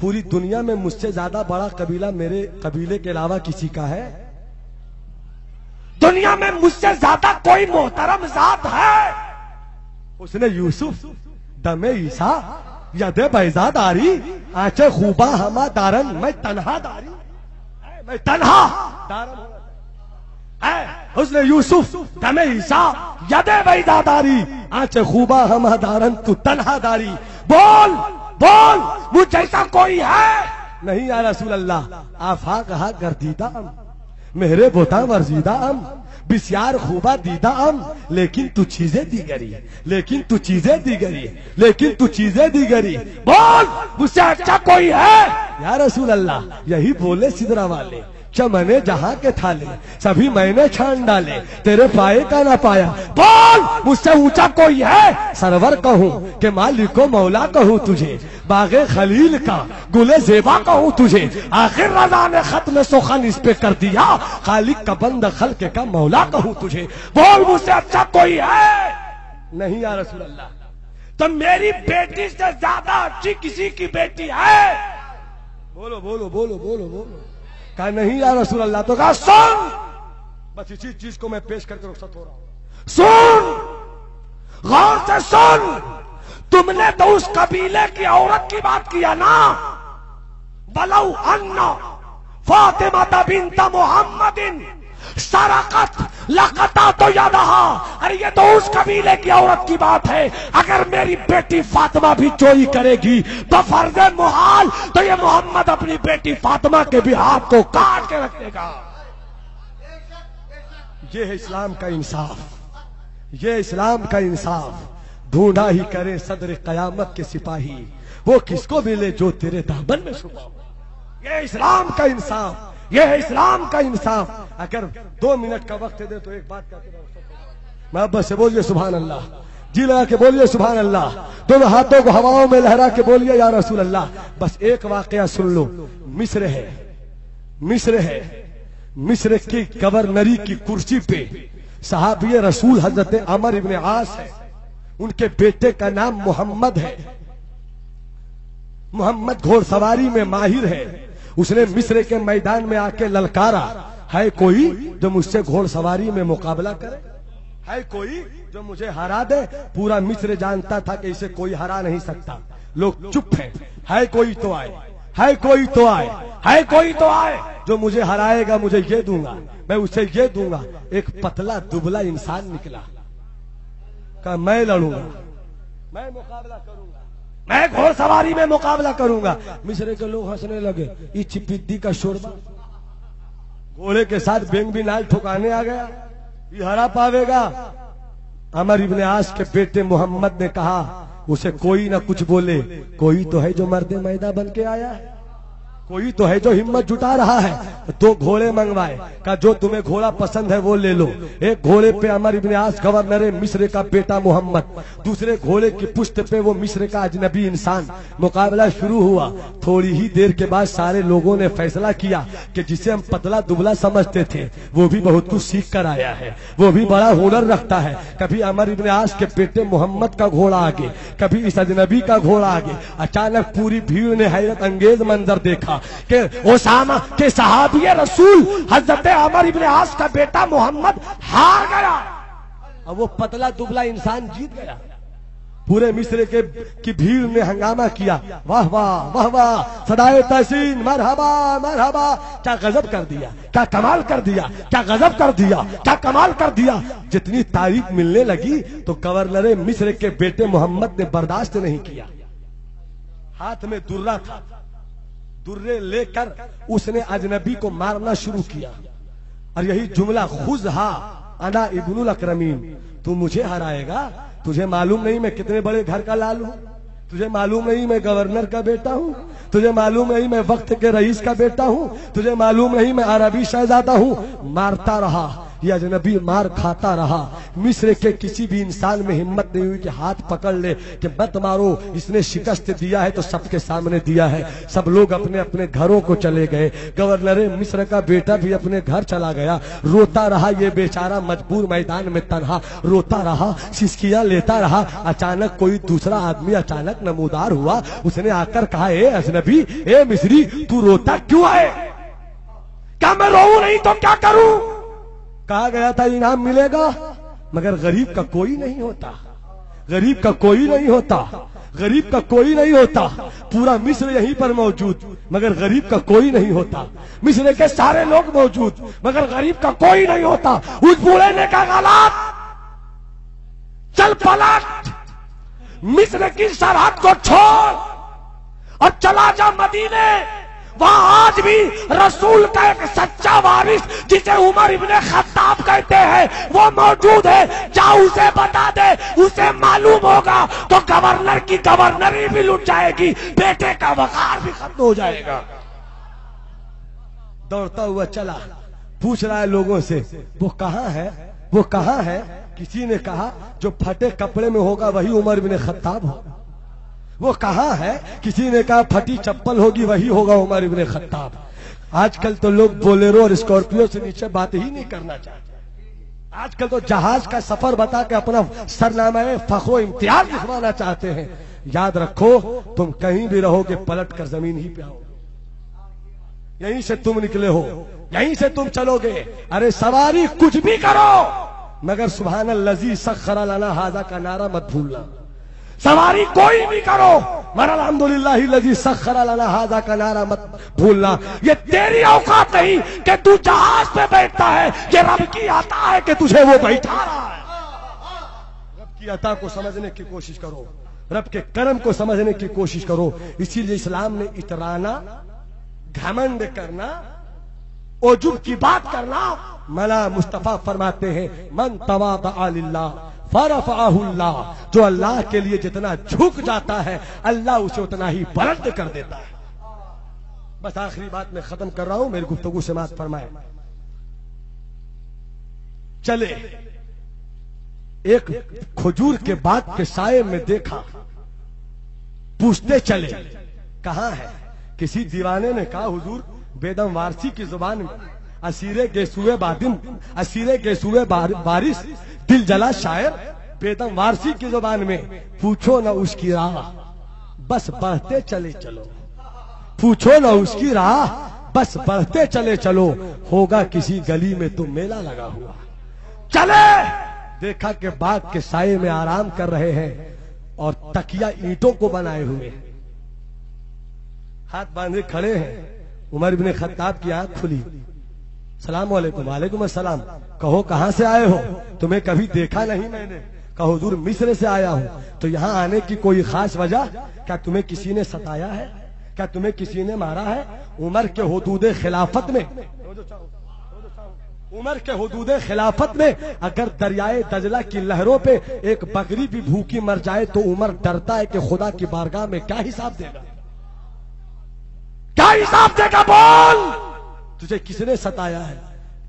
پوری دنیا میں مجھ سے زیادہ بڑا قبیلہ میرے قبیلے کے علاوہ کسی کا ہے؟ دنیا میں مجھ سے زیادہ کوئی محترم ذات ہے؟ اس نے یوسف دم عیسیٰ ید بیضا داری آنچ خوبا ہما دارن میں تنہا داری میں تنہا دارن اس نے یوسف دم عیسیٰ ید بیضا داری آنچ خوبا ہما دارن تو تنہا داری. بول بول مجھ جیسا کوئی ہے؟ نہیں یا رسول اللہ. آفاق ہا گردیدہ ام میرے بوتا ورزیدہ ام بسیار خوبہ دیدہ ام لیکن تو چیزیں دیگری لیکن تو چیزیں دیگری لیکن تو چیزیں دیگری. بول مجھ سے اچھا کوئی ہے؟ یا رسول اللہ یہی بولے سدرا والے چمنے جہاں کے تھالے سبھی میں نے چھان ڈالے تیرے پائے کا نہ پایا. بول مجھ سے اونچا کوئی ہے؟ سرور کہوں کہ مالک و مولا کہوں تجھے باغ خلیل کا گل زیبا کہوں تجھے آخر رضا نے ختم سخن اس پہ کر دیا خالق کا بند خلق کا مولا کہوں تجھے. بول مجھ سے اچھا کوئی ہے؟ نہیں یا رسول اللہ. تو میری بیٹی سے زیادہ اچھی کسی کی بیٹی ہے؟ بولو بولو بولو بولو بولو. کہا نہیں یا رسول اللہ. تو کہا سن بس اسی چیز کو میں پیش کر کے رخصت ہو رہا ہوں. سن غور سے سن. تم نے تو اس قبیلے کی عورت کی بات کیا نا. ولو ان فاطمہ بنت محمد سرقت لقطعت یدہا. ارے یہ تو اس قبیلے کی عورت کی بات ہے. اگر میری بیٹی فاطمہ بھی چوری کرے گی بفرض محال تو یہ محمد اپنی بیٹی فاطمہ کے بھی ہاتھ کو کاٹ کے رکھ دے گا. یہ ہے اسلام کا انصاف. یہ اسلام کا انصاف. ڈھونڈا ہی کرے صدر قیامت کے سپاہی وہ کس کو ملے جو تیرے دامن میں چھپا ہو. یہ اسلام کا انصاف. یہ ہے اسلام کا انصاف. اگر 2 منٹ کا وقت دے تو ایک بات کہتے ہیں. محبت سے بولیے سبحان اللہ. جی لگا کے بولیے سبحان اللہ. دونوں ہاتھوں کو ہواؤں میں لہرا کے بولیے یا رسول اللہ. بس ایک واقعہ سن لو. مصر ہے مصر ہے مصر کی گورنری کی کرسی پہ صحابی رسول حضرت عمر ابن عاص ہے. ان کے بیٹے کا نام محمد ہے. محمد گھوڑ سواری میں ماہر ہے. اس نے مصر کے میدان میں آ کے للکارا ہے کوئی جو مجھ سے گھوڑ سواری میں مقابلہ کرے؟ ہے کوئی جو مجھے ہرا دے؟ پورا مصر جانتا تھا کہ اسے کوئی ہرا نہیں سکتا. لوگ چپ ہیں. ہے کوئی تو آئے ہے کوئی تو آئے ہے کوئی تو آئے جو مجھے ہرائے گا مجھے یہ دوں گا میں اسے یہ دوں گا. ایک پتلا دبلا انسان نکلا. کہا میں لڑوں گا میں مقابلہ کروں گا میں گھوڑ سواری میں مقابلہ کروں گا. مصر کے لوگ ہنسنے لگے. یہ چپیدی کا شوربا گھوڑے کے ساتھ بینگ بھی نال ٹھکانے آ گیا. یہ ہرا پاوے گا. عمر ابن عاص کے بیٹے محمد نے کہا اسے کوئی نہ کچھ بولے. کوئی تو ہے جو مرد میدان بن کے آیا ہے. کوئی تو ہے جو ہمت جٹا رہا ہے. 2 گھوڑے منگوائے. کہا جو تمہیں گھوڑا پسند ہے وہ لے لو. ایک گھوڑے پہ عمر ابن عاص گورنر مصر کا بیٹا محمد. دوسرے گھوڑے کی پشت پہ وہ مصر کا اجنبی انسان. مقابلہ شروع ہوا. تھوڑی ہی دیر کے بعد سارے لوگوں نے فیصلہ کیا کہ جسے ہم پتلا دبلا سمجھتے تھے وہ بھی بہت کچھ سیکھ کر آیا ہے. وہ بھی بڑا ہنر رکھتا ہے. کبھی عمر ابن عاص کے بیٹے محمد کا گھوڑا آگے کبھی اس اجنبی کا گھوڑا آگے. اچانک پوری بھیڑ نے حیرت انگیز منظر دیکھا کہ اسامہ کے صحابی رسول حضرت عمر ابن عاص کا بیٹا محمد ہار گیا اور وہ پتلا دبلا انسان جیت گیا. پورے مصر کی بھیڑ نے ہنگامہ کیا. واہ واہ واہ واہ صدائے تحسین مرحبا مرحبا. کیا غضب کر دیا کیا کمال کر دیا کیا غضب کر دیا کیا کمال کر دیا. جتنی تعریف ملنے لگی تو گورنر مصر کے بیٹے محمد نے برداشت نہیں کیا. ہاتھ میں درہ تھا. درے لے کر اس نے اجنبی کو مارنا شروع کیا اور یہی جملہ خذھا انا ابن الاکرمین. تو مجھے ہرائے گا؟ تجھے معلوم نہیں میں کتنے بڑے گھر کا لال ہوں؟ تجھے معلوم نہیں میں گورنر کا بیٹا ہوں؟ تجھے معلوم نہیں میں وقت کے رئیس کا بیٹا ہوں؟ تجھے معلوم نہیں میں عربی شہزادہ ہوں؟ مارتا رہا یہ اجنبی مار کھاتا رہا. مصر کے کسی بھی انسان میں ہمت نہیں ہوئی کہ ہاتھ پکڑ لے کہ مت مارو, اس نے شکست دیا ہے تو سب کے سامنے دیا ہے. سب لوگ اپنے اپنے گھروں کو چلے گئے. گورنر مصر کا بیٹا بھی اپنے گھر چلا گیا. روتا رہا یہ بیچارہ مجبور میدان میں تنہا, روتا رہا, سسکیاں لیتا رہا. اچانک کوئی دوسرا آدمی اچانک نمودار ہوا. اس نے آ کر کہا, اے اجنبی, اے مصری, تو روتا کیوں ہے؟ کیا میں روؤں نہیں تو کیا کروں؟ کہا گیا تھا انعام ملے گا, مگر غریب کا کوئی نہیں ہوتا. غریب کا کوئی نہیں ہوتا. غریب کا کوئی نہیں ہوتا. پورا مصر یہیں پر موجود مگر غریب کا کوئی نہیں ہوتا. مصر کے سارے لوگ موجود مگر غریب کا کوئی نہیں ہوتا. اس بوڑھے نے کہا غلط, چل پلٹ, مصر کی سرحد کو چھوڑ اور چلا جا مدینے. وہاں آج بھی رسول کا ایک سچا وارث جسے عمر ابن خطاب کہتے ہیں وہ موجود ہے. جا اسے بتا دے, اسے معلوم ہوگا تو گورنر کی گورنری بھی لٹ جائے گی, بیٹے کا وقار بھی ختم ہو جائے گا. دوڑتا ہوا چلا, پوچھ رہا ہے لوگوں سے, وہ کہاں ہے, وہ کہاں ہے؟ کسی نے کہا جو پھٹے کپڑے میں ہوگا وہی عمر ابن خطاب ہوگا. وہ کہاں ہے؟ کسی نے کہا پھٹی چپل ہوگی وہی ہوگا عمر ابن خطاب. آج کل تو لوگ بولیرو اور اسکارپیو سے نیچے بات ہی نہیں کرنا چاہتے. آج کل تو جہاز کا سفر بتا کے اپنا سرنامہ فخر و امتیاز لکھوانا چاہتے ہیں. یاد رکھو, تم کہیں بھی رہو گے پلٹ کر زمین ہی پہ آؤ. یہیں سے تم نکلے ہو, یہیں سے تم چلو گے. ارے سواری کچھ بھی کرو مگر سبحان الذی سخر لنا ھذا کا نعرہ مت بھولنا. سواری کوئی بھی کرو مگر الحمدللہ الذی سخر لنا ھذا کا نعرہ مت بھولنا. یہ تیری اوقات نہیں کہ تو جہاز پہ بیٹھتا ہے, یہ رب کی عطا ہے کہ تجھے وہ بیٹھا رہا ہے. رب کی عطا کو سمجھنے کی کوشش کرو, رب کے کرم کو سمجھنے کی کوشش کرو. اسی لیے اسلام نے اترانا, گھمنڈ کرنا, عجب کی بات کرنا منع. مصطفیٰ فرماتے ہیں من تواضع للہ فرفعہ اللہ, جو اللہ کے لیے جتنا جھک جاتا ہے اللہ اسے اتنا ہی بلند کر دیتا ہے. بس آخری بات میں ختم کر رہا ہوں, میری گفتگو سے سماعت فرمائے. چلے ایک کھجور کے باغ کے سائے میں دیکھا, پوچھتے چلے کہاں ہے. کسی دیوانے نے کہا حضور بیدم وارسی کی زبان میں اسیرے گیسوئے بادم, اسیرے گیسوئے بارش دل جلا شاعر بیدم وارسی کی زبان میں پوچھو نہ اس کی راہ بس بڑھتے چلے چلو. پوچھو نہ اس کی راہ بس بڑھتے چلے چلو, ہوگا کسی گلی میں تو میلہ لگا ہوا. چلے دیکھا کہ باغ کے سائے میں آرام کر رہے ہیں اور تکیا اینٹوں کو بنائے ہوئے, ہاتھ باندھے کھڑے ہیں. عمر بن خطاب کی آنکھ کھلی, السلام علیکم. وعلیکم السلام. کہو کہاں سے آئے ہو, تمہیں کبھی دیکھا نہیں میں نے. کہا حضور مصر سے آیا ہوں. تو یہاں آنے کی کوئی خاص وجہ؟ کیا تمہیں کسی نے ستایا ہے, کیا تمہیں کسی نے مارا ہے؟ عمر کے حدود خلافت میں, عمر کے حدود خلافت میں اگر دریائے دجلہ کی لہروں پہ ایک بکری بھی بھوکی مر جائے تو عمر ڈرتا ہے کہ خدا کی بارگاہ میں کیا حساب دے گا, کیا حساب دے گا. بول تجھے کس نے ستایا ہے؟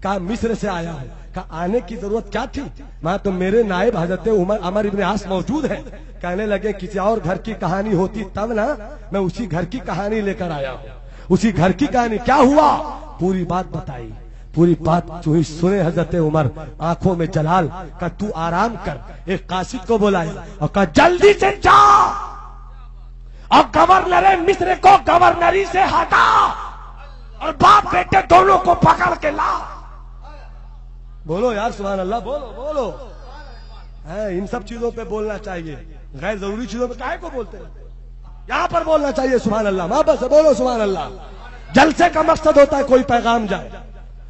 کہا مصر سے آیا ہوں. کہا آنے کی ضرورت کیا تھی؟ وہاں تو میرے نائب حضرت عمر ابن عاص موجود ہیں. کہنے لگے کسی اور گھر کی کہانی ہوتی تب نا, میں اسی گھر کی کہانی لے کر آیا ہوں. اسی گھر کی کہانی. کیا ہوا؟ پوری بات بتائی. پوری بات جو ہی سنے حضرت عمر, آنکھوں میں جلال. کہا تو آرام کر. ایک قاصد کو بلایا اور کہا جلدی سے جا اور گورنر مصر کو گورنری سے ہٹا اور باپ بیٹے دونوں کو پکڑ کے لا. بولو یار سبحان اللہ, بولو بولو. ان سب چیزوں پہ بولنا چاہیے, غیر ضروری چیزوں پہ کاہے کو بولتے ہیں؟ یہاں پر بولنا چاہیے سبحان اللہ. ماں بس بولو سبحان اللہ. جلسے کا مقصد ہوتا ہے کوئی پیغام جائے,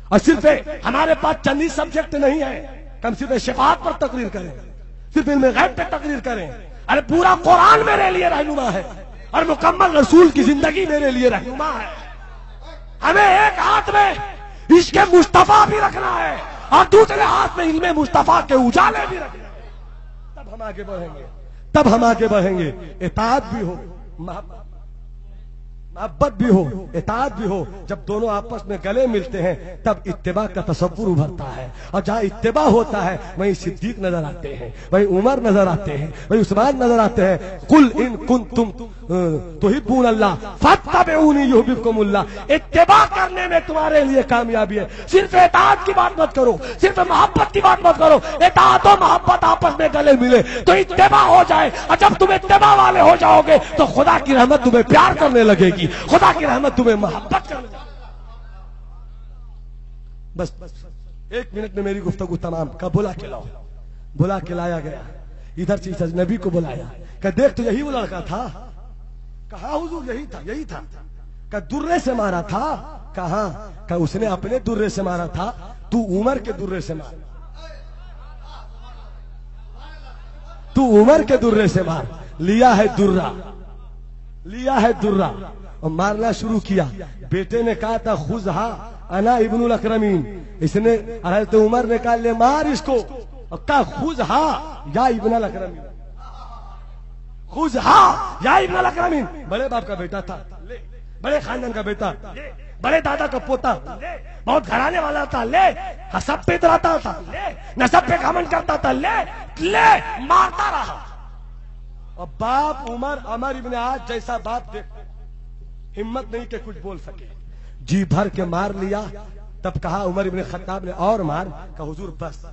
اور صرف ہمارے پاس چندی سبجیکٹ نہیں ہے کہ ہم صرف شفاعت پر تقریر کریں, صرف علم غیب پہ تقریر کریں. ارے پورا قرآن میرے لیے رہنما ہے اور مکمل رسول کی زندگی میرے لیے رہنما ہے. ہمیں ایک ہاتھ میں عشق مصطفیٰ بھی رکھنا ہے اور دوسرے ہاتھ میں علم مصطفیٰ کے اجالے بھی رکھنا ہے. تب ہم آگے بڑھیں گے, تب ہم آگے بڑھیں گے. اطاعت بھی ہو, محبت. محبت بھی ہو اطاعت بھی ہو، جب دونوں آپس میں گلے ملتے ہیں تب اتباع کا تصور ابھرتا ہے، اور جہاں اتباع ہوتا ہے وہیں صدیق نظر آتے ہیں، وہیں عمر نظر آتے ہیں، وہیں عثمان نظر آتے ہیں۔ قل ان کنتم تحبون اللہ فاتبعونی یحببکم اللہ۔ اتباع کرنے میں تمہارے لیے کامیابی ہے، صرف اطاعت کی بات مت کرو، صرف محبت کی بات مت کرو، اطاعت و محبت آپس میں گلے ملے تو اتباع ہو جائے، اور جب تم اتباع والے ہو جاؤ گے تو خدا کی رحمت تمہیں پیار کرنے لگے گی، خدا کی رحمت تمہیں محبت کرنے لگے گی۔ بس 1 منٹ میں میری گفتگو تمام۔ کا بلا کے لاؤ، بلا کے لایا گیا، ادھر سے اس اجنبی کو بلایا کہ دیکھ تو یہی وہ لڑکا تھا، کہا حضور یہی تھا، یہی تھا، کہ درے سے مارا تھا، کہاں، کہ اس نے اپنے درے سے مارا تھا، تو عمر کے درے سے مارا، تو عمر کے درے سے مار، لیا ہے درہ، لیا ہے درہ اور مارنا شروع کیا۔ بیٹے نے کہا تھا خذھا انا ابن الاکرمین، اس نے حضرت عمر نے کہا لے مار اس کو، اور کہا خذھا یا ابن الاکرمین، خذھا یا ابن الاکرمین۔ بڑے باپ کا بیٹا تھا، بڑے خاندان کا بیٹا، بڑے دادا کا پوتا، بہت گھرانے والا تھا، لے حسب پہ اتراتا تھا، لے نسب پہ گھمنڈ کرتا تھا، لے لے مارتا رہا۔ اور باپ عمر ابن عاص جیسا باپ دیکھ ہمت نہیں کہ کچھ بول سکے، جی بھر کے مار لیا۔ تب کہا عمر ابن خطاب نے اور مار، کہ حضور بس،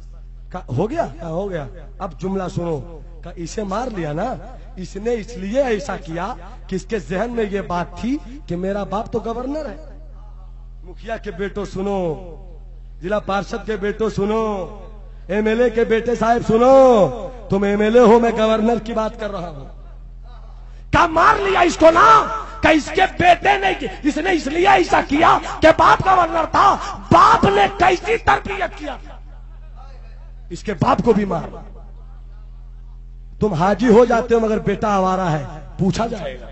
ہو گیا، ہو گیا۔ اب جملہ سنو، کہ اسے مار لیا نا، اس نے اس لیے ایسا کیا کہ اس کے ذہن میں یہ بات تھی کہ میرا باپ تو گورنر ہے۔ مکھیا کے بیٹوں سنو، ضلع پارشد کے بیٹوں سنو، ایم ایل اے کے بیٹے صاحب سنو، تم ایم ایل اے ہو، میں گورنر کی بات کر رہا ہوں۔ کیا مار لیا اس کو نا، کہ اس کے بیٹے نے، اس نے اس لیے ایسا کیا کہ باپ گورنر تھا، باپ نے کیسی تربیت کیا تھا، اس کے باپ کو بھی مار۔ تم حاجی ہو جاتے ہو مگر بیٹا آوارہ ہے، پوچھا جائے گا۔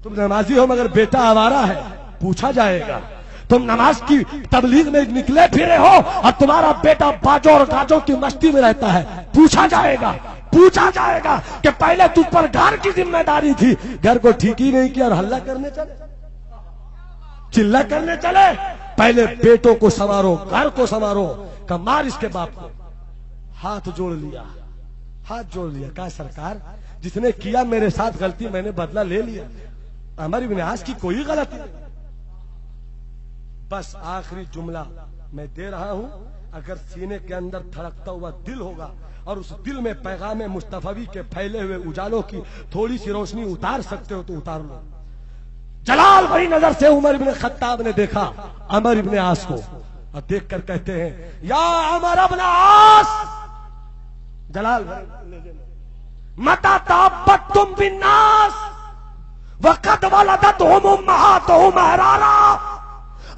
تم نمازی ہو مگر بیٹا آوارہ ہے، پوچھا جائے گا۔ تم نماز کی تبلیغ میں نکلے پھرے ہو اور تمہارا بیٹا باجوں اور گاجوں کی مستی میں رہتا ہے، پوچھا جائے گا، پوچھا جائے گا کہ پہلے تجھ پر گھر کی ذمہ داری تھی، گھر کو ٹھیک ہی نہیں کیا اور ہلہ کرنے چلے، چلہ کرنے چلے۔ پہلے بیٹوں کو سنوارو، گھر کو سنوارو۔ کہ مار اس کے باپ کو۔ ہاتھ جوڑ لیا، ہاتھ جوڑ لیا، کہا سرکار جس نے کیا میرے ساتھ غلطی میں نے بدلہ لے لیا، عمر ابن عاص کی کوئی غلطی نہیں۔ بس آخری جملہ میں دے رہا ہوں، اگر سینے کے اندر دھڑکتا ہوا دل ہوگا اور اس دل میں پیغام مصطفی کے پھیلے ہوئے اجالوں کی تھوڑی سی روشنی اتار سکتے ہو تو اتار لو۔ جلال بھری نظر سے عمر ابن خطاب نے دیکھا عمر ابن عاص کو، اور دیکھ کر کہتے ہیں یا عمر ابن عاص، جلال متى تعبدتم بالناس وقد ولدتهم امهاتهم احرارا۔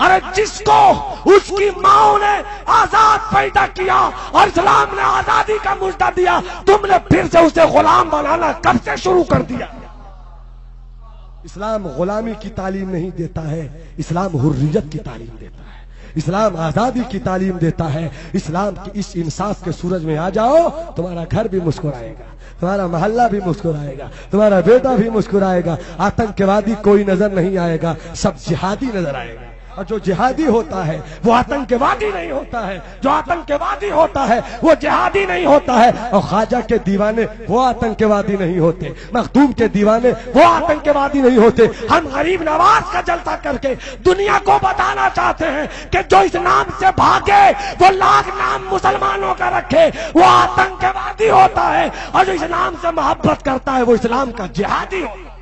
ارے جس کو اس کی ماں نے آزاد پیدا کیا اور اسلام نے آزادی کا مژدہ دیا، تم نے پھر سے اسے غلام بنانا کب سے شروع کر دیا؟ اسلام غلامی کی تعلیم نہیں دیتا ہے، اسلام حریت کی تعلیم دیتا ہے، اسلام آزادی کی تعلیم دیتا ہے۔ اسلام کی اس انصاف کے سورج میں آ جاؤ، تمہارا گھر بھی مسکرائے گا، تمہارا محلہ بھی مسکرائے گا، تمہارا بیٹا بھی مسکرائے گا، آتنکوادی کوئی نظر نہیں آئے گا، سب جہادی نظر آئے گا۔ اور جو جہادی ہوتا ہے وہ آتنکوادی نہیں ہوتا ہے، جو آتنکوادی ہوتا ہے وہ جہادی نہیں ہوتا ہے۔ اور خواجہ کے دیوانے وہ آتنکوادی نہیں ہوتے، مخدوم کے دیوانے وہ آتنکوادی نہیں ہوتے۔ ہم غریب نواز کا جلسہ کر کے دنیا کو بتانا چاہتے ہیں کہ جو اس نام سے بھاگے، وہ لاکھ نام مسلمانوں کا رکھے، وہ آتنکوادی ہوتا ہے، اور جو اس نام سے محبت کرتا ہے وہ اسلام کا جہادی ہوتا ہے۔